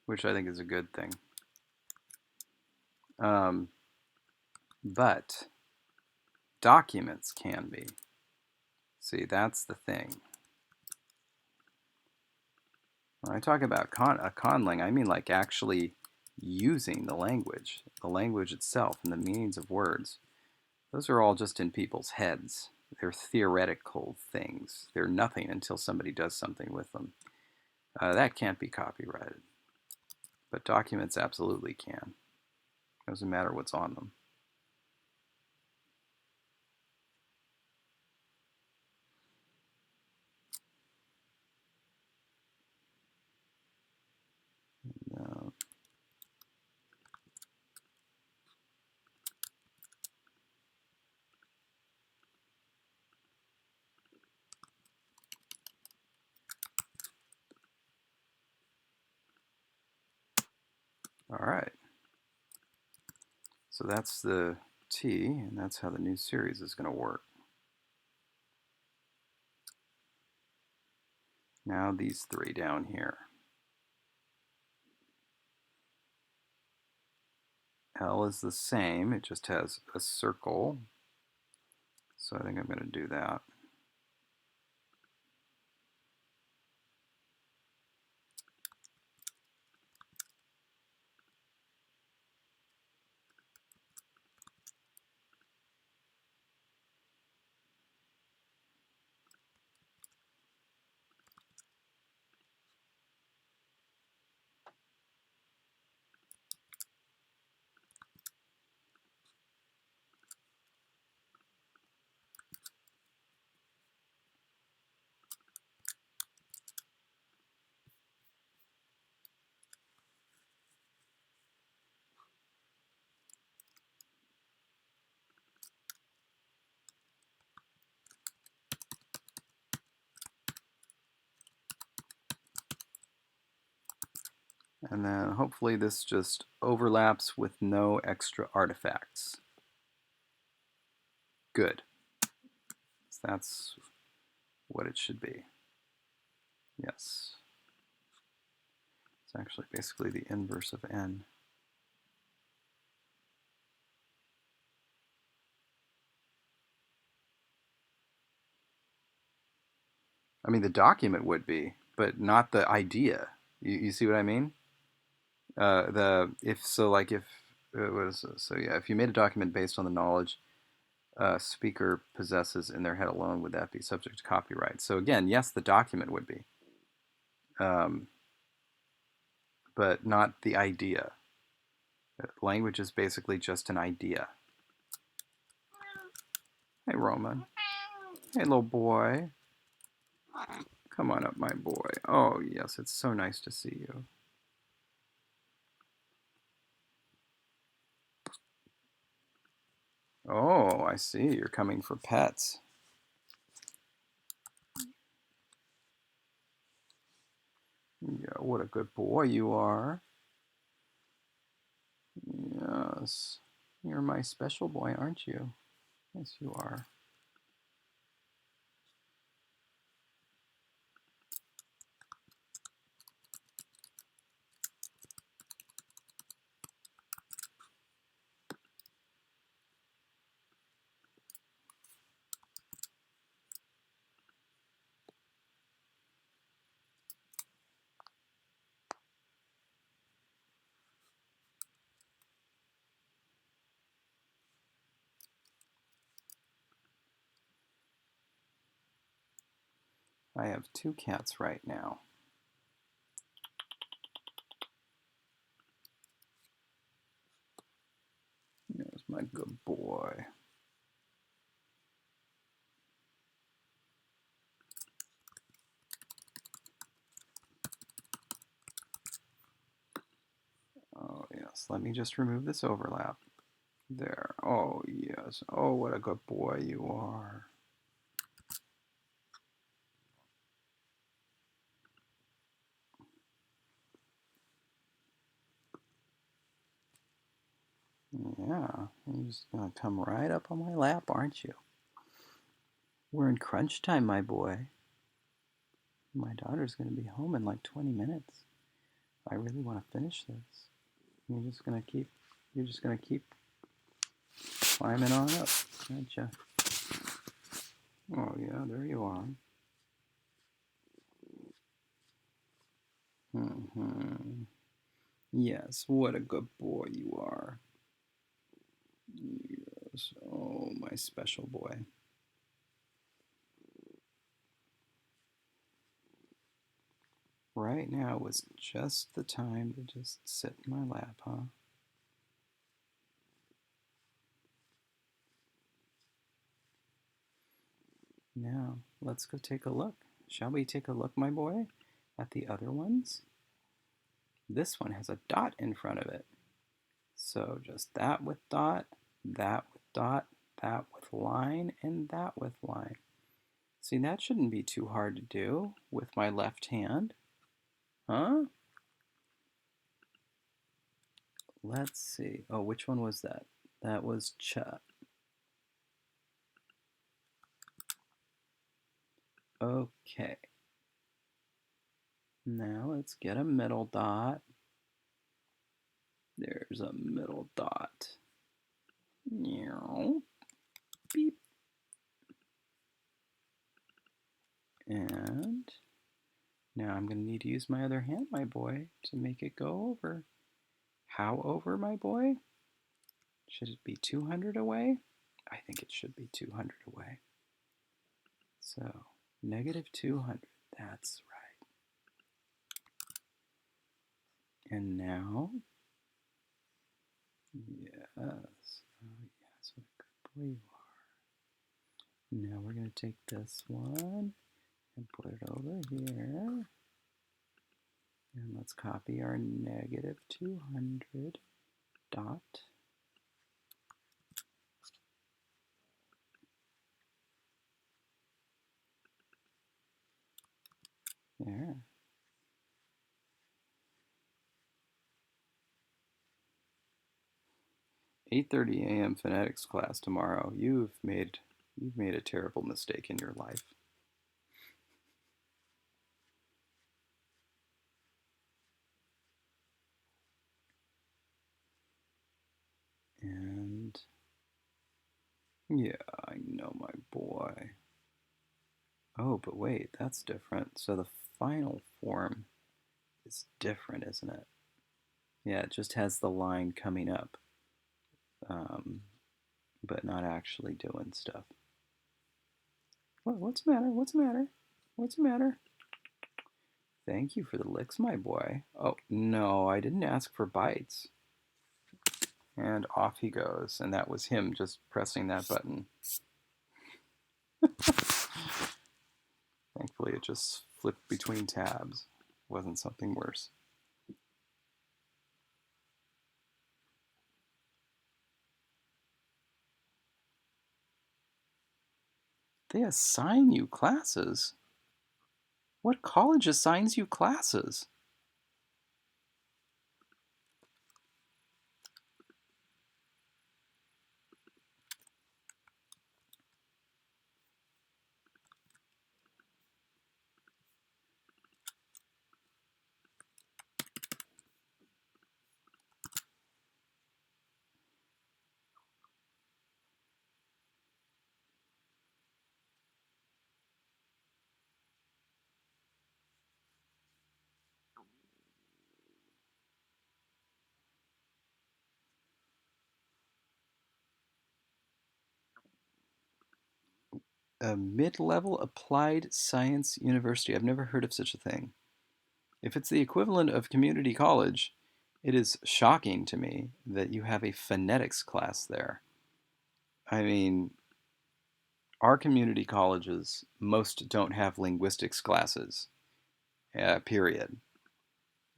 which I think is a good thing. But documents can be. See, that's the thing. When I talk about a conling, I mean like actually using the language itself, and the meanings of words. Those are all just in people's heads. They're theoretical things. They're nothing until somebody does something with them. That can't be copyrighted. But documents absolutely can. Doesn't matter what's on them. No. All right. So that's the T, and that's how the new series is going to work. Now these three down here. L is the same, it just has a circle. So I think I'm going to do that. And then hopefully this just overlaps with no extra artifacts. Good. So that's what it should be. Yes. It's actually basically the inverse of n. I mean, the document would be, but not the idea. You see what I mean? The if so, like if what is this? So yeah, if you made a document based on the knowledge a speaker possesses in their head alone, would that be subject to copyright? So again, yes, the document would be, um, but not the idea. Language is basically just an idea. Hey, Roman. Hey, little boy. Come on up, my boy. Oh, yes, it's so nice to see you. Oh, I see. You're coming for pets. Yeah, what a good boy you are. Yes. You're my special boy, aren't you? Yes, you are. I have 2 cats right now. There's my good boy. Oh, yes. Let me just remove this overlap. There. Oh, yes. Oh, what a good boy you are. Yeah. You're just going to come right up on my lap, aren't you? We're in crunch time, my boy. My daughter's going to be home in like 20 minutes. I really want to finish this. You're just going to keep climbing on up, aren't you? Oh, yeah, there you are. Mm-hmm. Yes, what a good boy you are. Yes. Oh, my special boy. Right now was just the time to just sit in my lap, huh? Now, let's go take a look. Shall we take a look, my boy, at the other ones? This one has a dot in front of it. So just that with dot, that with dot, that with line, and that with line. See, that shouldn't be too hard to do with my left hand. Huh? Let's see. Oh, which one was that? That was ch. Okay. Now let's get a middle dot. There's a middle dot. Beep. And now I'm going to need to use my other hand, my boy, to make it go over. How over, my boy? Should it be 200 away? I think it should be 200 away. So, negative 200. That's right. And now, yes. Oh, yes, what a good boy you are. Now we're going to take this one and put it over here. And let's copy our negative 200 dot. There. 8:30 a.m. phonetics class tomorrow. You've made a terrible mistake in your life. And yeah, I know, my boy. Oh, but wait, that's different. So the final form is different, isn't it? Yeah, it just has the line coming up, um, but not actually doing stuff. What's the matter? What's the matter? What's the matter? Thank you for the licks, my boy. Oh, no, I didn't ask for bites. And off he goes. And that was him just pressing that button. Thankfully, it just flipped between tabs. It wasn't something worse. They assign you classes? What college assigns you classes? A mid-level applied science university. I've never heard of such a thing. If it's the equivalent of community college, it is shocking to me that you have a phonetics class there. I mean, our community colleges, most don't have linguistics classes, period.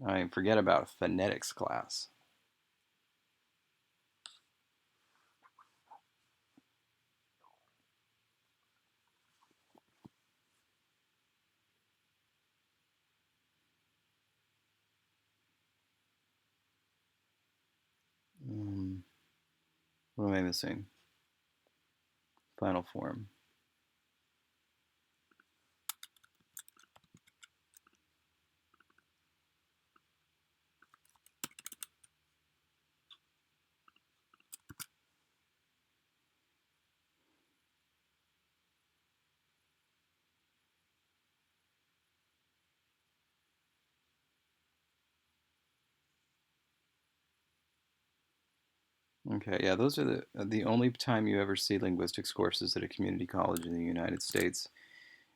I mean, forget about a phonetics class. Um, what am I missing? Final form. Okay, yeah, those are the only time you ever see linguistics courses at a community college in the United States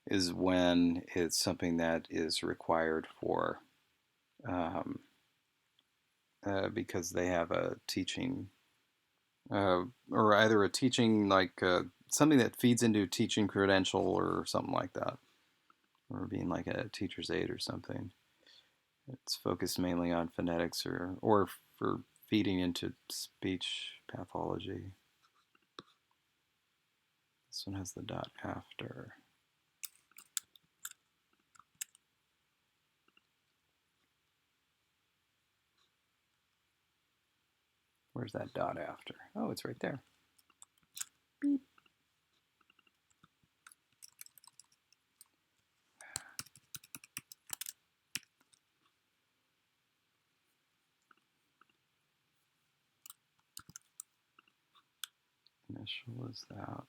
is when it's something that is required for um, because they have a teaching or either a teaching like something that feeds into a teaching credential or something like that, or being like a teacher's aide or something. It's focused mainly on phonetics or for feeding into speech pathology. This one has the dot after. Where's that dot after? Oh, it's right there. Beep. Initial is that.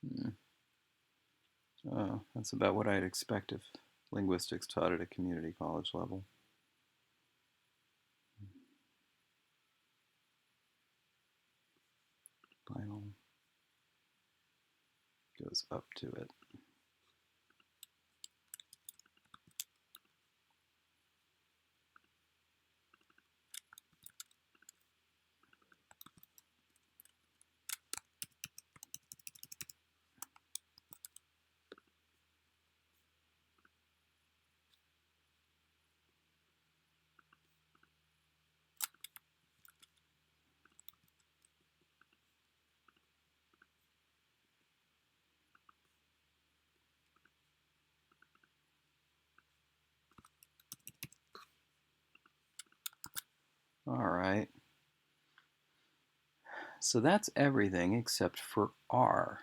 Hmm. Oh, that's about what I'd expect if linguistics taught at a community college level. Final goes up to it. All right. So that's everything except for R,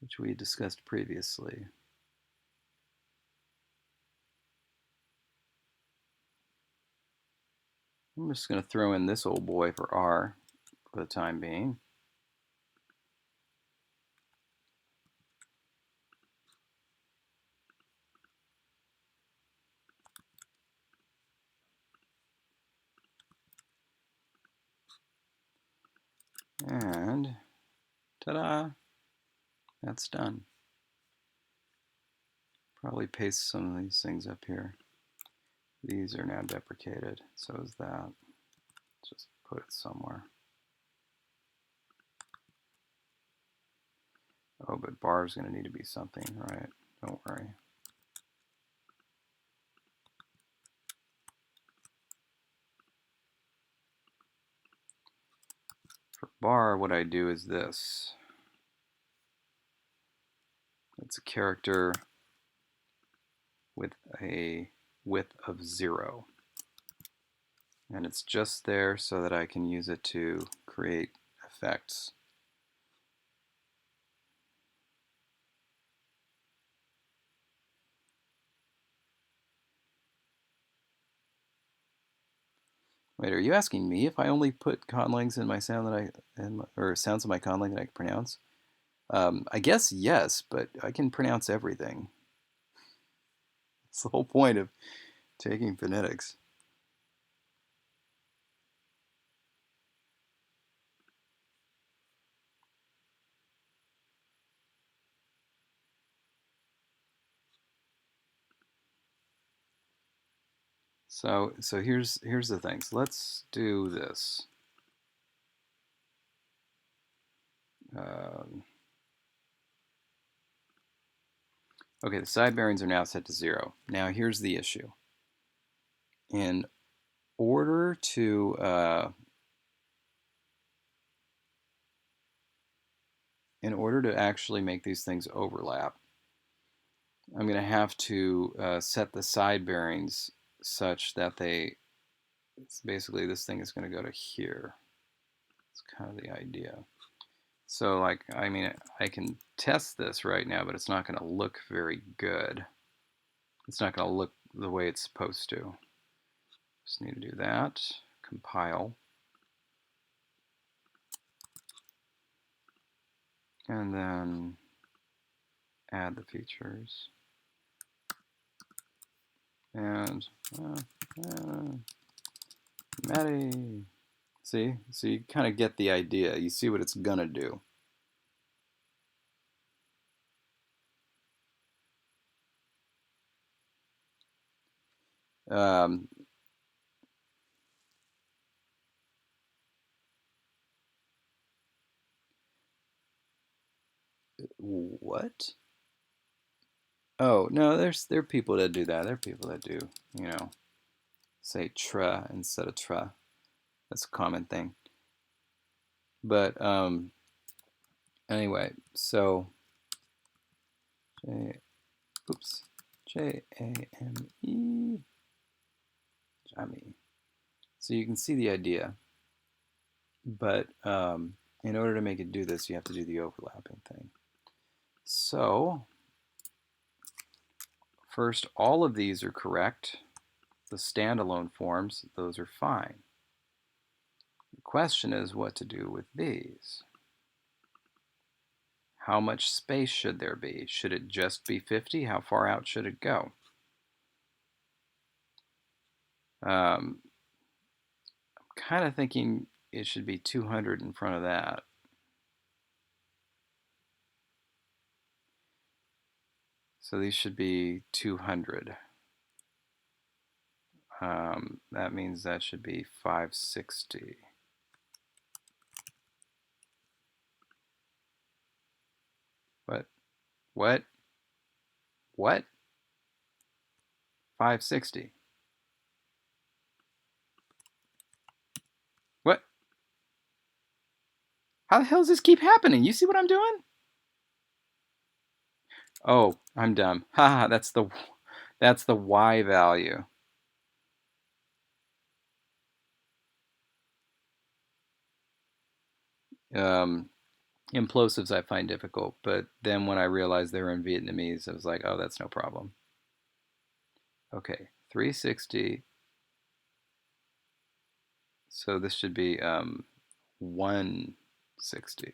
which we discussed previously. I'm just going to throw in this old boy for R for the time being. And ta-da, that's done. Probably paste some of these things up here. These are now deprecated, so is that. Just put it somewhere. Oh, but bar is going to need to be something, right? Don't worry. For bar, what I do is this. It's a character with a width of 0. And it's just there so that I can use it to create effects. Wait, are you asking me if I only put conlangs in my sound that or sounds in my conlang that I can pronounce? I guess yes, but I can pronounce everything. It's the whole point of taking phonetics. So here's the thing. So let's do this. Okay, the side bearings are now set to 0. Now here's the issue. In order to actually make these things overlap, I'm going to have to set the side bearings such that basically this thing is going to go to here. It's kind of the idea. So like, I mean, I can test this right now, but it's not going to look very good. It's not going to look the way it's supposed to. Just need to do that, compile, and then add the features. And Maddie. See? So you kind of get the idea. You see what it's going to do. Um, what? Oh, no, there are people that do that. There are people that do, say tra instead of tra. That's a common thing. But anyway, so Jame, Jame. So you can see the idea, but in order to make it do this, you have to do the overlapping thing. So first, all of these are correct. The standalone forms, those are fine. The question is what to do with these. How much space should there be? Should it just be 50? How far out should it go? I'm kind of thinking it should be 200 in front of that. So these should be 200. That means that should be 560. What? What? What? 560. What? How the hell does this keep happening? You see what I'm doing? Oh, I'm dumb. Haha, that's the Y value. Implosives I find difficult, but then when I realized they were in Vietnamese, I was like, oh, that's no problem. Okay, 360. So this should be 160.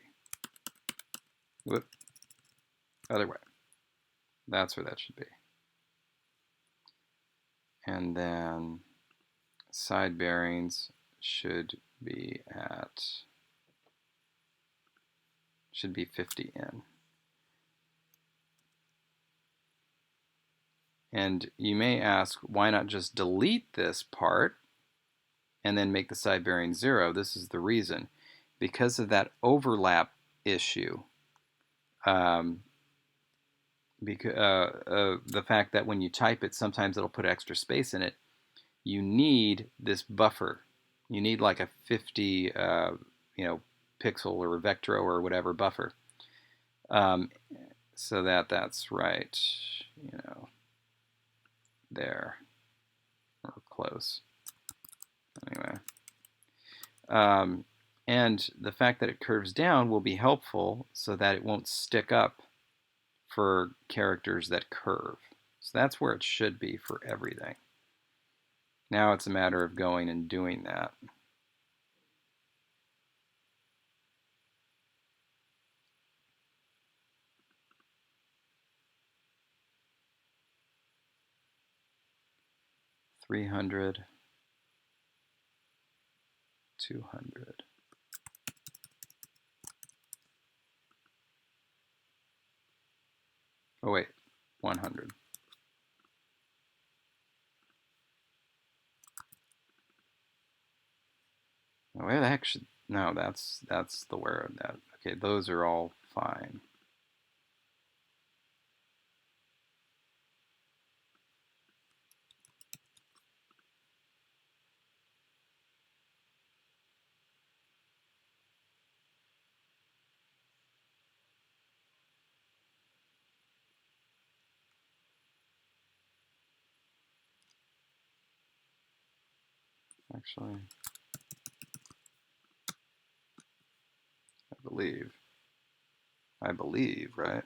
Whoop, other way. That's where that should be. And then side bearings should be 50 in. And you may ask, why not just delete this part and then make the side bearing 0? This is the reason. Because of that overlap issue, the fact that when you type it, sometimes it'll put extra space in it, you need this buffer. You need like a 50 pixel or a vectro or whatever buffer. So that's right, there, or close. Anyway. And the fact that it curves down will be helpful so that it won't stick up for characters that curve. So that's where it should be for everything. Now it's a matter of going and doing that. $300, $200. Oh wait, 100. Oh, where the heck should, no, that's the where of that. Okay, those are all fine. Actually, I believe, right?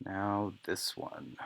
Now this one.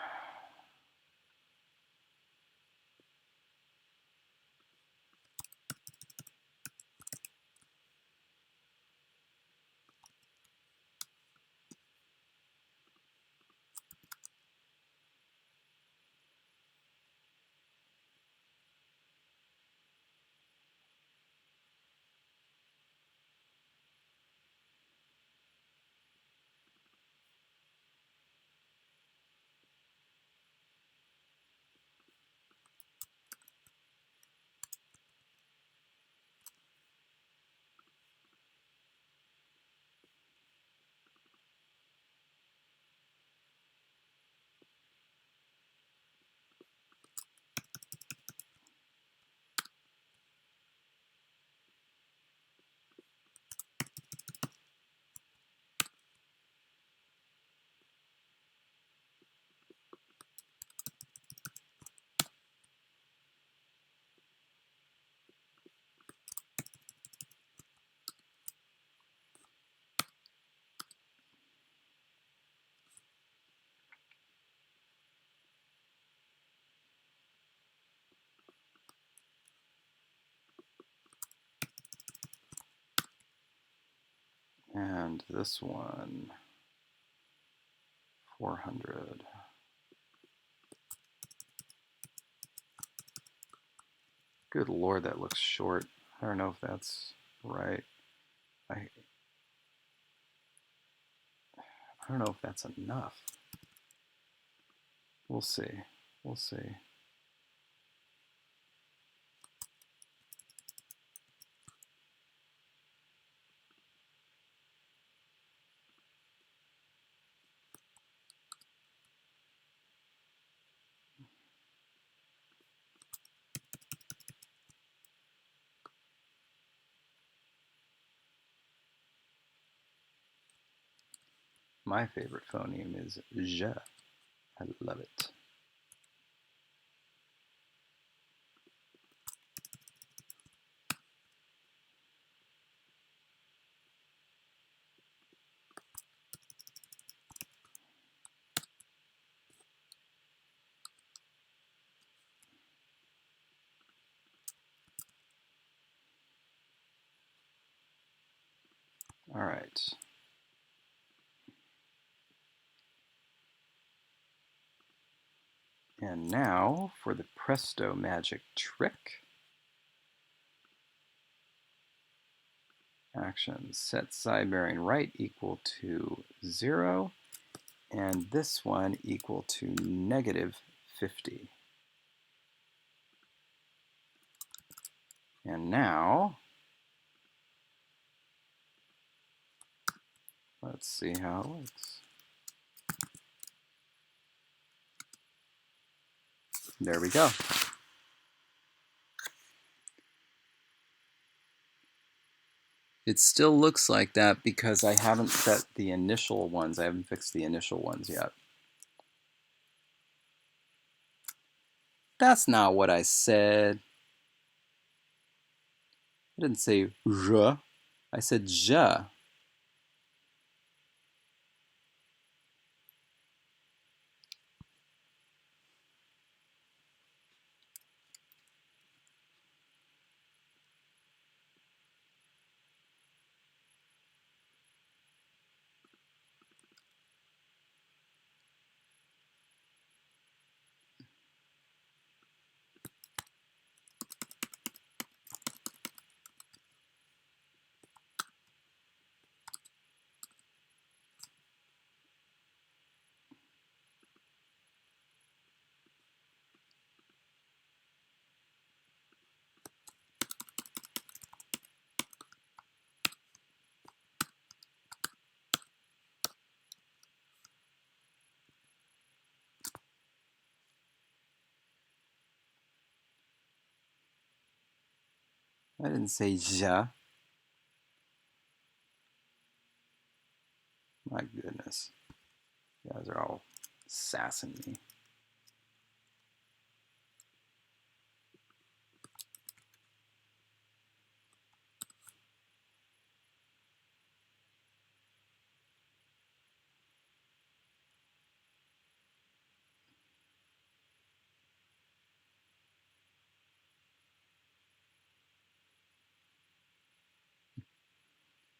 And this one, 400. Good Lord, that looks short. I don't know if that's right. I don't know if that's enough. We'll see. We'll see. My favorite phoneme is je. I love it. All right. And now for the presto magic trick. Action, set side bearing right equal to 0, and this one equal to -50. And now, let's see how it looks. There we go. It still looks like that because I haven't set the initial ones. I haven't fixed the initial ones yet. That's not what I said. I didn't say je. I said je. I didn't say je. My goodness. You guys are all sassing me.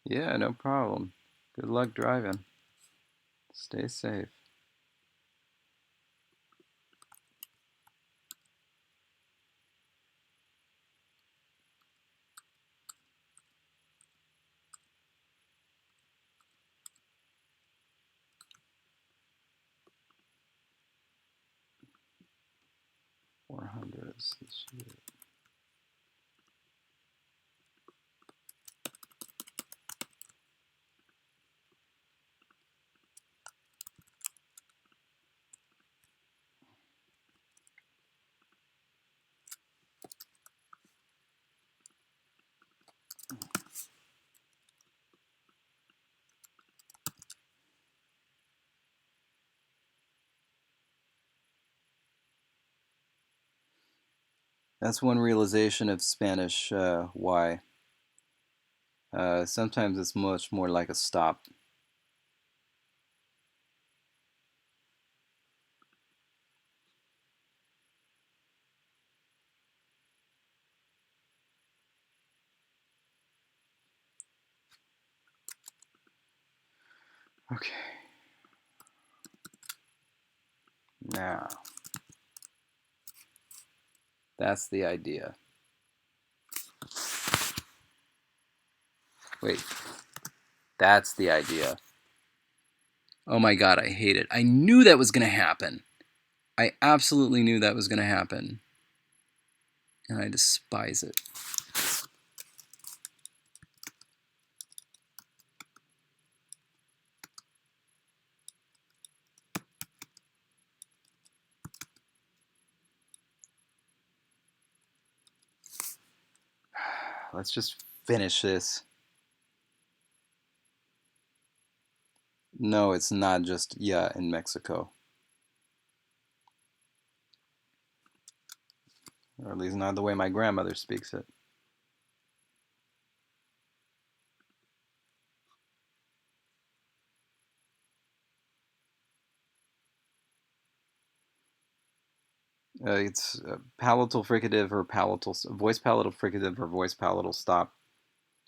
Yeah, no problem. Good luck driving. Stay safe. $400 this year. That's one realization of Spanish why. Sometimes it's much more like a stop. Okay. Now, that's the idea. Wait, that's the idea. Oh my God, I hate it. I knew that was going to happen. I absolutely knew that was going to happen. And I despise it. Let's just finish this. No, it's not just yeah in Mexico. Or at least not the way my grandmother speaks it. It's palatal fricative or palatal voice palatal fricative or voice palatal stop.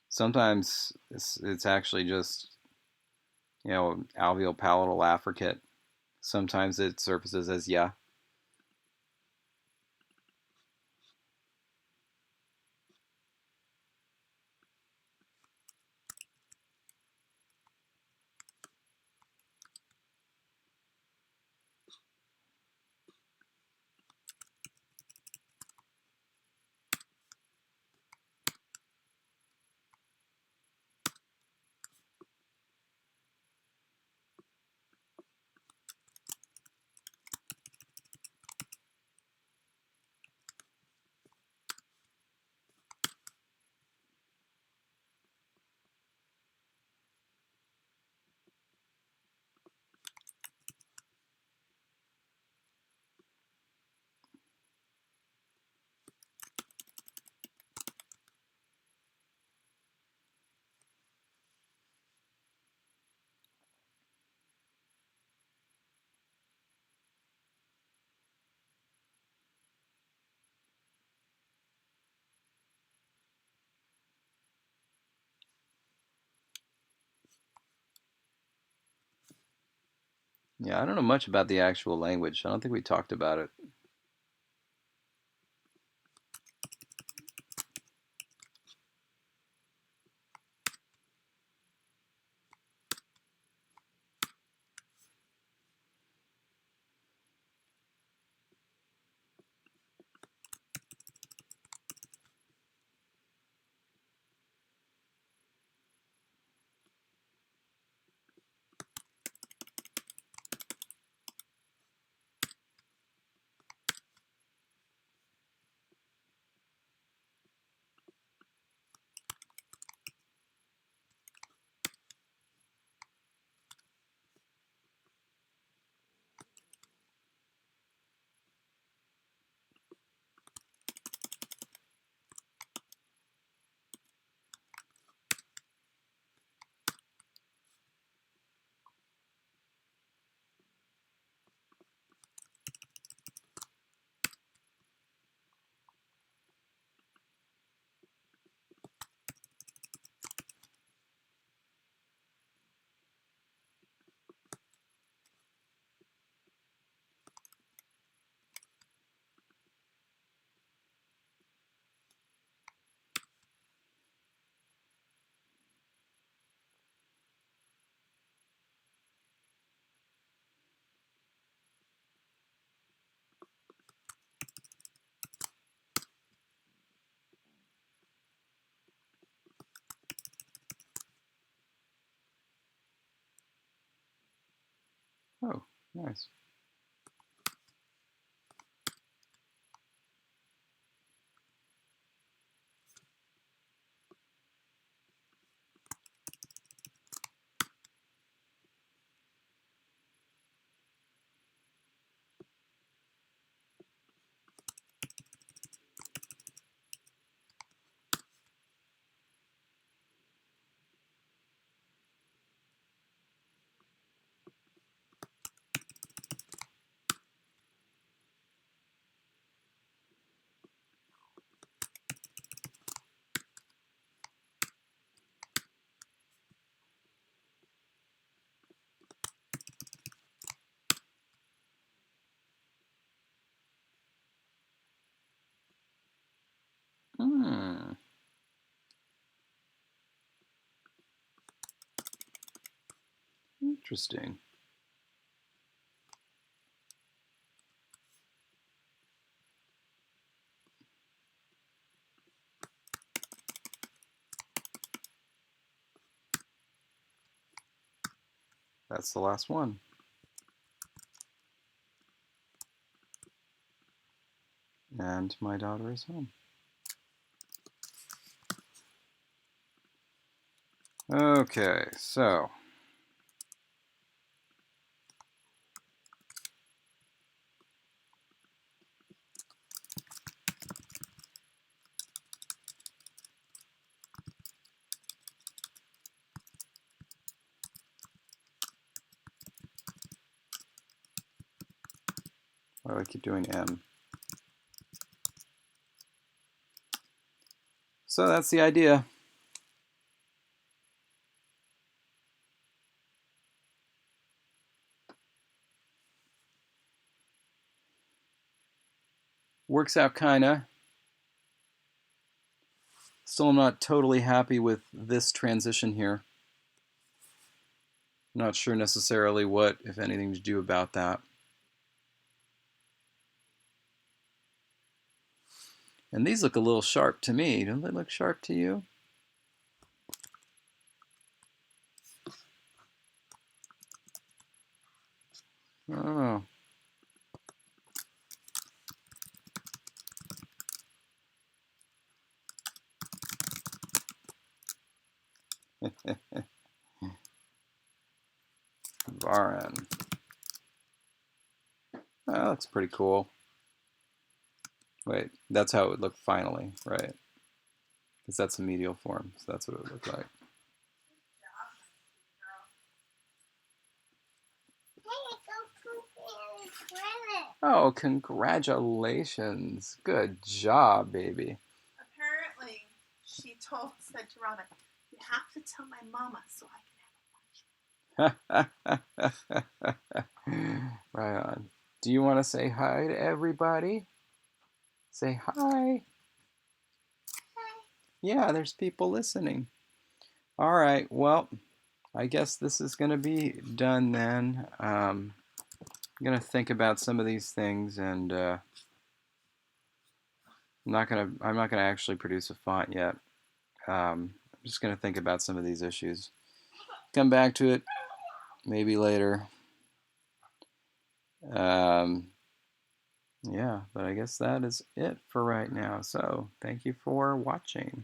Sometimes it's actually just alveolar palatal affricate. Sometimes it surfaces as yeah. Yeah, I don't know much about the actual language. I don't think we talked about it. Oh, nice. Hmm. Interesting. That's the last one. And my daughter is home. Okay, so why do I keep doing M? So that's the idea. Works out kinda. Still not totally happy with this transition here. Not sure necessarily what, if anything, to do about that. And these look a little sharp to me. Don't they look sharp to you? I don't know. Varin. Oh, that looks pretty cool. Wait, that's how it would look finally, right? Because that's a medial form, so that's what it would look like. Oh, congratulations. Good job, baby. Apparently, said to Rana, you have to tell my mama so I can have a lunch. Right on. Do you want to say hi to everybody? Say hi. Hi. Yeah, there's people listening. All right, well, I guess this is going to be done then. I'm going to think about some of these things, and I'm not going to actually produce a font yet. I'm just going to think about some of these issues. Come back to it maybe later. Yeah, but I guess that is it for right now. So thank you for watching.